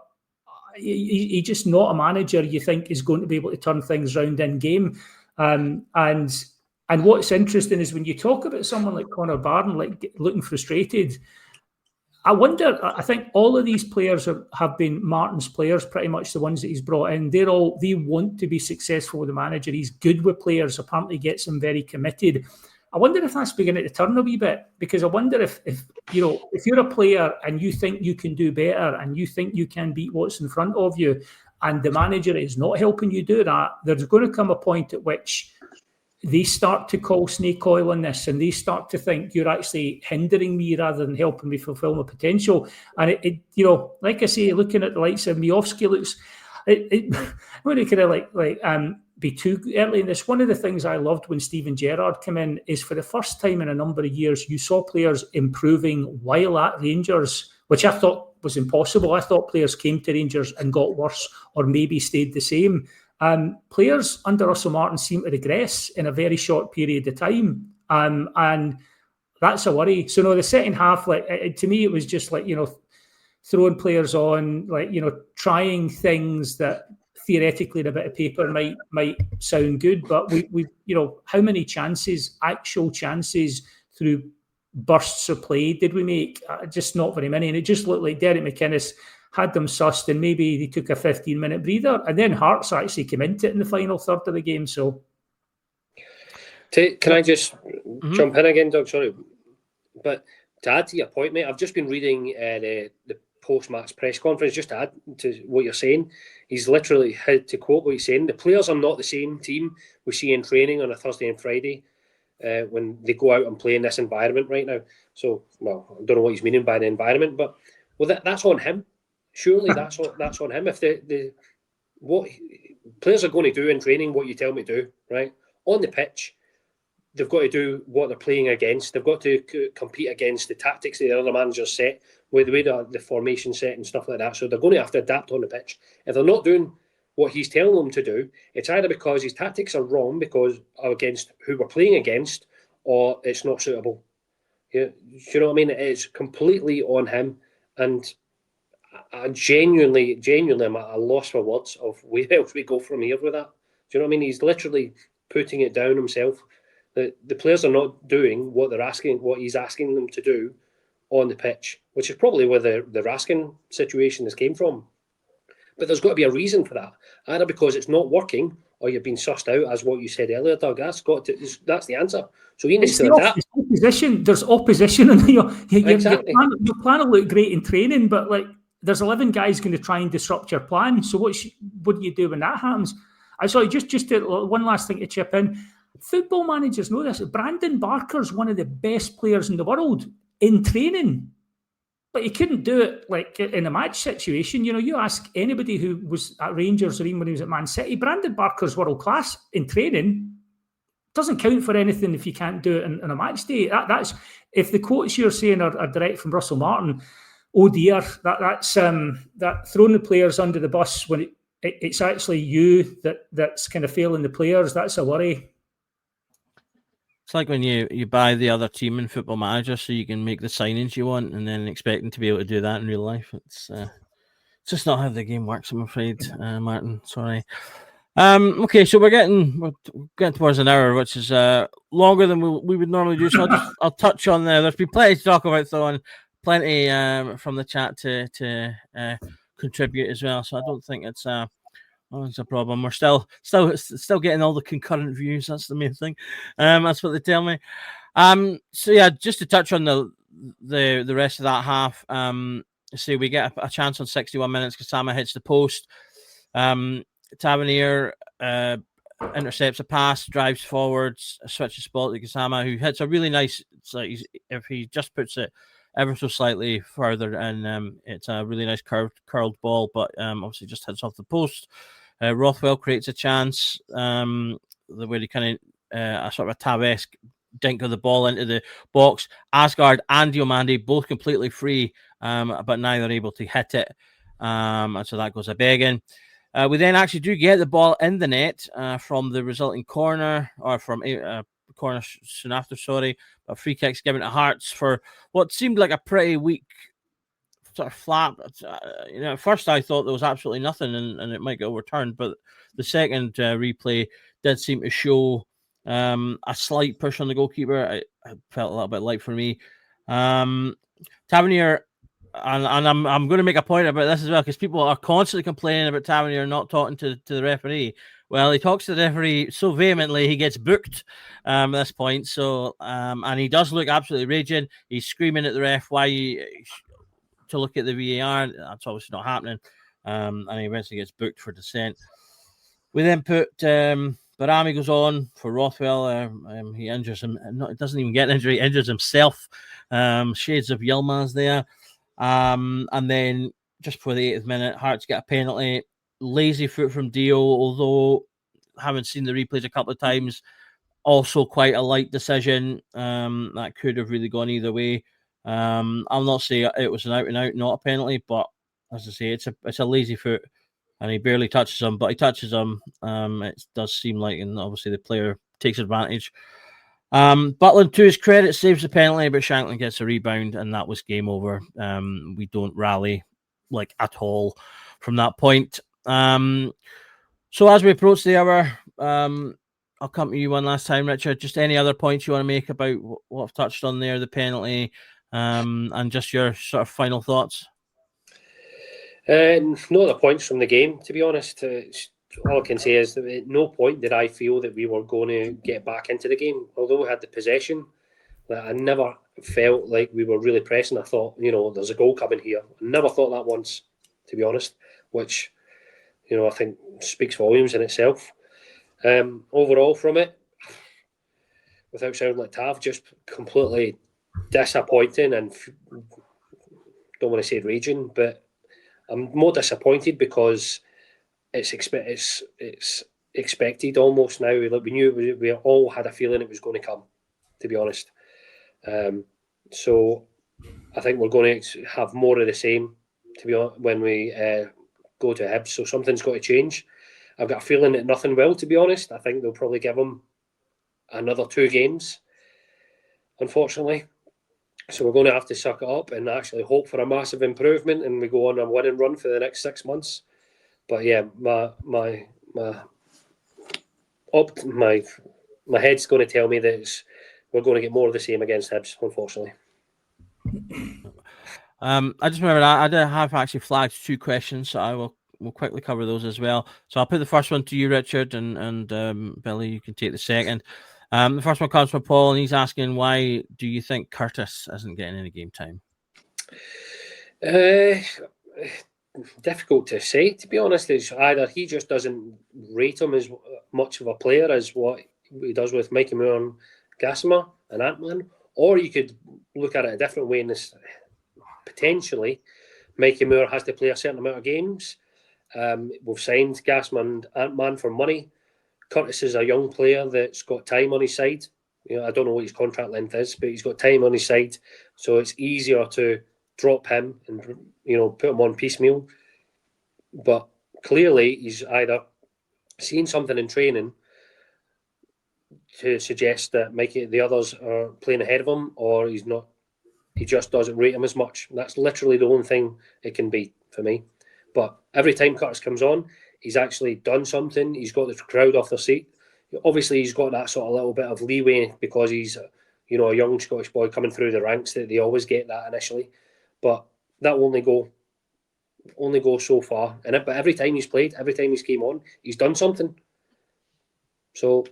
S4: he just not a manager you think is going to be able to turn things around in game. And what's interesting is when you talk about someone like Connor Barron, like looking frustrated. I think all of these players have been Martin's players, pretty much the ones that he's brought in. They want to be successful with the manager. He's good with players, apparently gets them very committed. I wonder if that's beginning to turn a wee bit, because I wonder if you're a player and you think you can do better and you think you can beat what's in front of you and the manager is not helping you do that, there's going to come a point at which they start to call snake oil on this and they start to think you're actually hindering me rather than helping me fulfill my potential. And it like I say, looking at the likes of Miovski looks, it when it kind of be too early in this. One of the things I loved when Steven Gerrard came in is for the first time in a number of years, you saw players improving while at Rangers, which I thought was impossible. I thought players came to Rangers and got worse or maybe stayed the same. Players under Russell Martin seem to regress in a very short period of time, and that's a worry. So the second half, to me, it was just throwing players on, trying things that theoretically in a bit of paper might sound good, but we how many actual chances through bursts of play did we make? Just not very many, and it just looked like Derek McInnes had them sussed, and maybe they took a 15-minute breather, and then Hearts actually came into it in the final third of the game. So,
S3: can I just jump in again, Doug? Sorry, but to add to your point, mate, I've just been reading the post-match press conference. Just to add to what you're saying, he's literally had to quote what he's saying. The players are not the same team we see in training on a Thursday and Friday when they go out and play in this environment right now. So, I don't know what he's meaning by the environment, but that's on him. Surely that's on him. If what players are going to do in training, what you tell me to do, right? On the pitch, they've got to do what they're playing against. They've got to compete against the tactics that the other managers set, with the way the formation set and stuff like that. So they're going to have to adapt on the pitch. If they're not doing what he's telling them to do, it's either because his tactics are wrong because against who we're playing against, or it's not suitable. Yeah, you know what I mean? It's completely on him, and I genuinely am at a loss for words of where else we go from here with that. Do you know what I mean? He's literally putting it down himself. The players are not doing what he's asking them to do on the pitch, which is probably where the Raskin situation has came from. But there's got to be a reason for that, either because it's not working or you're being sussed out, as what you said earlier, Doug. That's the answer. So you need to adapt.
S4: Opposition. There's opposition, and
S3: Exactly.
S4: your plan will look great in training, but like there's 11 guys going to try and disrupt your plan. So what do you do when that happens? I saw just one last thing to chip in. Football managers know this. Brandon Barker's one of the best players in the world in training, but he couldn't do it like in a match situation. You ask anybody who was at Rangers or even when he was at Man City, Brandon Barker's world class in training. Doesn't count for anything if you can't do it in a match day. That's if the quotes you're saying are direct from Russell Martin. Oh dear, that's that throwing the players under the bus when it's actually you that's kind of failing the players. That's a worry.
S2: It's like when you buy the other team in Football Manager so you can make the signings you want and then expecting to be able to do that in real life. It's just not how the game works, I'm afraid, Martin. Sorry. Okay, so we're getting towards an hour, which is longer than we would normally do. So I'll touch on there. There's been plenty to talk about, though, and plenty from the chat to contribute as well. So I don't think it's a problem. We're still getting all the concurrent views. That's the main thing. That's what they tell me. So yeah, just to touch on the rest of that half. So we get a chance on 61 minutes. Gassama hits the post. Tavernier intercepts a pass, drives forwards, switches ball to Gassama, who hits a really nice. It's like if he just puts it ever so slightly further, and it's a really nice curled ball, but obviously just hits off the post. Rothwell creates a chance. The way he kind of a sort of a Tav-esque dink of the ball into the box. Asgard and Diomande both completely free, but neither able to hit it. And so that goes a begging. We then actually do get the ball in the net from the resulting corner, or from a corner soon after, a free kick's given to Hearts for what seemed like a pretty weak sort of flap. At first I thought there was absolutely nothing and it might get overturned, but the second replay did seem to show a slight push on the goalkeeper. It felt a little bit light for me. Tavernier, and I'm going to make a point about this as well, because people are constantly complaining about Tavernier not talking to the referee. Well, he talks to the referee so vehemently he gets booked at this point. So, and he does look absolutely raging. He's screaming at the ref to look at the VAR. That's obviously not happening. And he eventually gets booked for dissent. We then put Barami goes on for Rothwell. He injures him. Doesn't even get an injury. He injures himself. Shades of Yilmaz there. And then just before the 80th minute, Hearts get a penalty. Lazy foot from Dio, although haven't seen the replays a couple of times. Also quite a light decision. That could have really gone either way. I'll not say it was an out and out, not a penalty, but as I say, it's a lazy foot, and he barely touches him, but he touches him. It does seem like, and obviously the player takes advantage. Butland, to his credit, saves the penalty, but Shankland gets a rebound, and that was game over. We don't rally like at all from that point. So as we approach the hour, I'll come to you one last time, Richard. Just any other points you want to make about what I've touched on there, the penalty, and just your sort of final thoughts?
S3: No other points from the game, to be honest. All I can say is that at no point did I feel that we were going to get back into the game. Although we had the possession, I never felt like we were really pressing. I thought, there's a goal coming here. I never thought that once, to be honest, which, I think speaks volumes in itself. Overall from it, without sounding like Tav, just completely disappointing, and don't want to say raging, but I'm more disappointed because it's expected almost now. Like we knew we all had a feeling it was going to come, to be honest. So I think we're going to have more of the same, to be honest, when we go to Hibs. So something's got to change. I've got a feeling that nothing will, to be honest. I think they'll probably give him another 2 games, unfortunately. So we're going to have to suck it up and actually hope for a massive improvement, and we go on a winning run for the next 6 months. But yeah, my head's going to tell me that we're going to get more of the same against Hibs, unfortunately.
S2: I just remember I have actually flagged 2 questions, so I will we'll quickly cover those as well. So I'll put the first one to you, Richard, and Billy, you can take the second. The first one comes from Paul, and he's asking, why do you think Curtis isn't getting any game time?
S3: Difficult to say, to be honest. It's either he just doesn't rate him as much of a player as what he does with Mikey Moore and Gassama and Ant-Man, or you could look at it a different way in this. Potentially, Mikey Moore has to play a certain amount of games. We've signed Gassama and Ant-Man for money. Curtis is a young player that's got time on his side. I don't know what his contract length is, but he's got time on his side, so it's easier to drop him and put him on piecemeal. But clearly, he's either seen something in training to suggest that the others are playing ahead of him, or he's not. He just doesn't rate him as much. That's literally the only thing it can be for me. But every time Curtis comes on, he's actually done something. He's got the crowd off their seat. Obviously, he's got that sort of little bit of leeway because he's, a young Scottish boy coming through the ranks. That they always get that initially, but that will only go so far. But every time he's played, every time he's came on, he's done something. So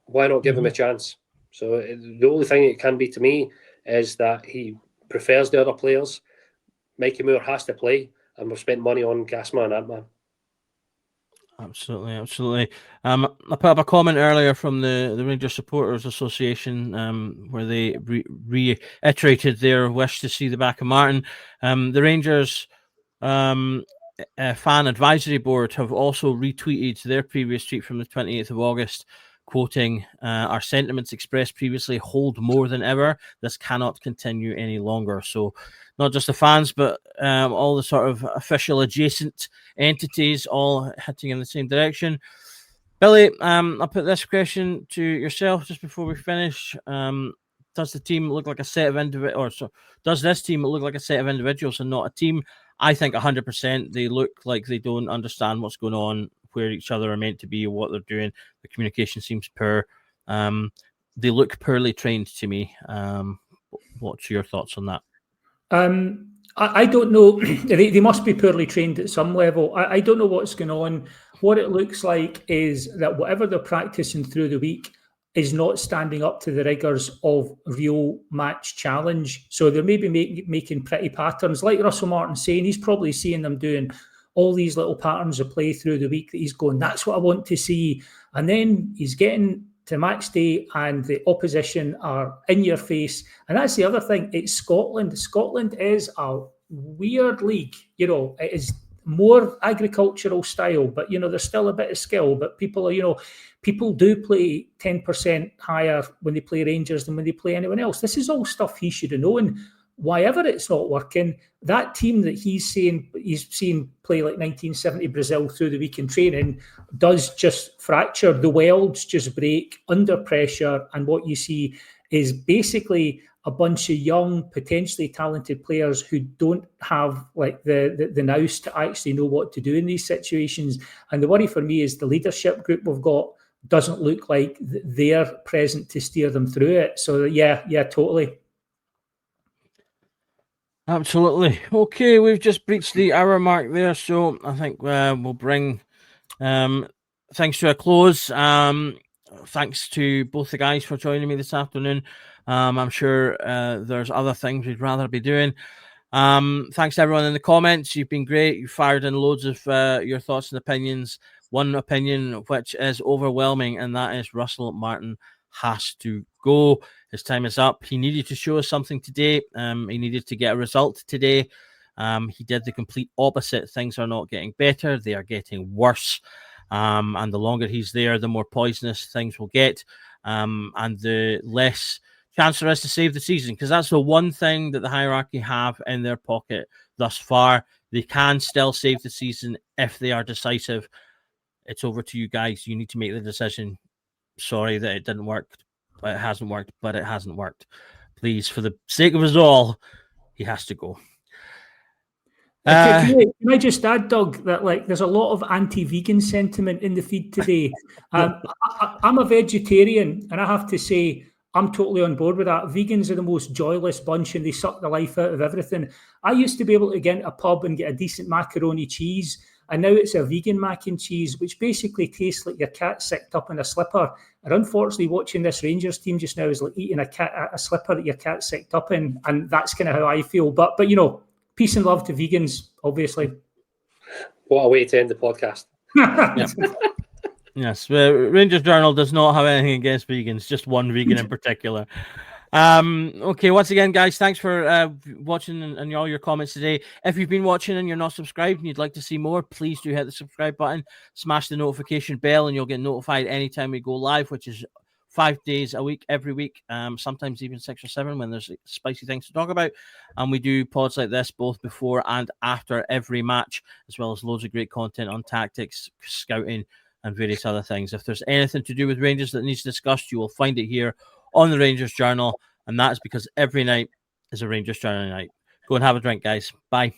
S3: why not give him a chance? So the only thing it can be to me is that he prefers the other players. Mikey Moore has to play, and we've spent money on Gassama and Ant-Man.
S2: Absolutely. I put up a comment earlier from the Rangers Supporters Association where they reiterated their wish to see the back of Martin. The Rangers Fan Advisory Board have also retweeted their previous tweet from the 28th of August, quoting, our sentiments expressed previously hold more than ever. This cannot continue any longer. So not just the fans, but all the sort of official adjacent entities all hitting in the same direction. Billy, I'll put this question to yourself just before we finish. Does the team look like a set of individuals, or does this team look like a set of individuals and not a team? I think 100% they look like they don't understand what's going on, where each other are meant to be, what they're doing. The communication seems poor. They look poorly trained to me. What's your thoughts on that?
S4: I don't know. They must be poorly trained at some level. I don't know what's going on. What it looks like is that whatever they're practicing through the week is not standing up to the rigours of real match challenge. So they're maybe making pretty patterns. Like Russell Martin saying, he's probably seeing them doing all these little patterns of play through the week that he's going, that's what I want to see. And then he's getting to match day and the opposition are in your face. And that's the other thing. It's Scotland. Scotland is a weird league. It is more agricultural style, but, there's still a bit of skill. But people do play 10% higher when they play Rangers than when they play anyone else. This is all stuff he should have known. Why ever it's not working, that team that he's seen play like 1970 Brazil through the week in training does just fracture. The welds just break under pressure, and what you see is basically a bunch of young, potentially talented players who don't have like the nous to actually know what to do in these situations. And the worry for me is the leadership group we've got doesn't look like they're present to steer them through it. So yeah, totally.
S2: Absolutely. Okay, we've just reached the hour mark there, so I think we'll bring things to a close. Thanks to both the guys for joining me this afternoon. I'm sure there's other things we'd rather be doing. Thanks to everyone in the comments. You've been great. You fired in loads of your thoughts and opinions. One opinion which is overwhelming, and that is Russell Martin has to go. His time is up. He needed to show us something today. He needed to get a result today. He did the complete opposite. Things are not getting better. They are getting worse. And the longer he's there, the more poisonous things will get. And the less chance there is to save the season. Because that's the one thing that the hierarchy have in their pocket thus far. They can still save the season if they are decisive. It's over to you guys. You need to make the decision. Sorry that it didn't work. It hasn't worked, but it hasn't worked. Please, for the sake of us all, he has to go.
S4: Can I just add, Doug, that there's a lot of anti-vegan sentiment in the feed today. I'm a vegetarian, and I have to say I'm totally on board with that. Vegans are the most joyless bunch, and they suck the life out of everything. I used to be able to get into a pub and get a decent macaroni cheese, and now it's a vegan mac and cheese, which basically tastes like your cat sicked up in a slipper. And unfortunately, watching this Rangers team just now is like eating a slipper that your cat sicked up in, and that's kind of how I feel. But you know, peace and love to vegans, obviously.
S3: What a way to end the podcast.
S2: Yes, Rangers Journal does not have anything against vegans, just one vegan in particular. Okay, once again, guys, thanks for watching and all your comments today. If you've been watching and you're not subscribed and you'd like to see more, please do hit the subscribe button, smash the notification bell, and you'll get notified anytime we go live, which is 5 days a week, every week, sometimes even 6 or 7 when there's spicy things to talk about. And we do pods like this both before and after every match, as well as loads of great content on tactics, scouting, and various other things. If there's anything to do with Rangers that needs discussed, you will find it here on the Rangers Journal, and that is because every night is a Rangers Journal night. Go and have a drink, guys. Bye.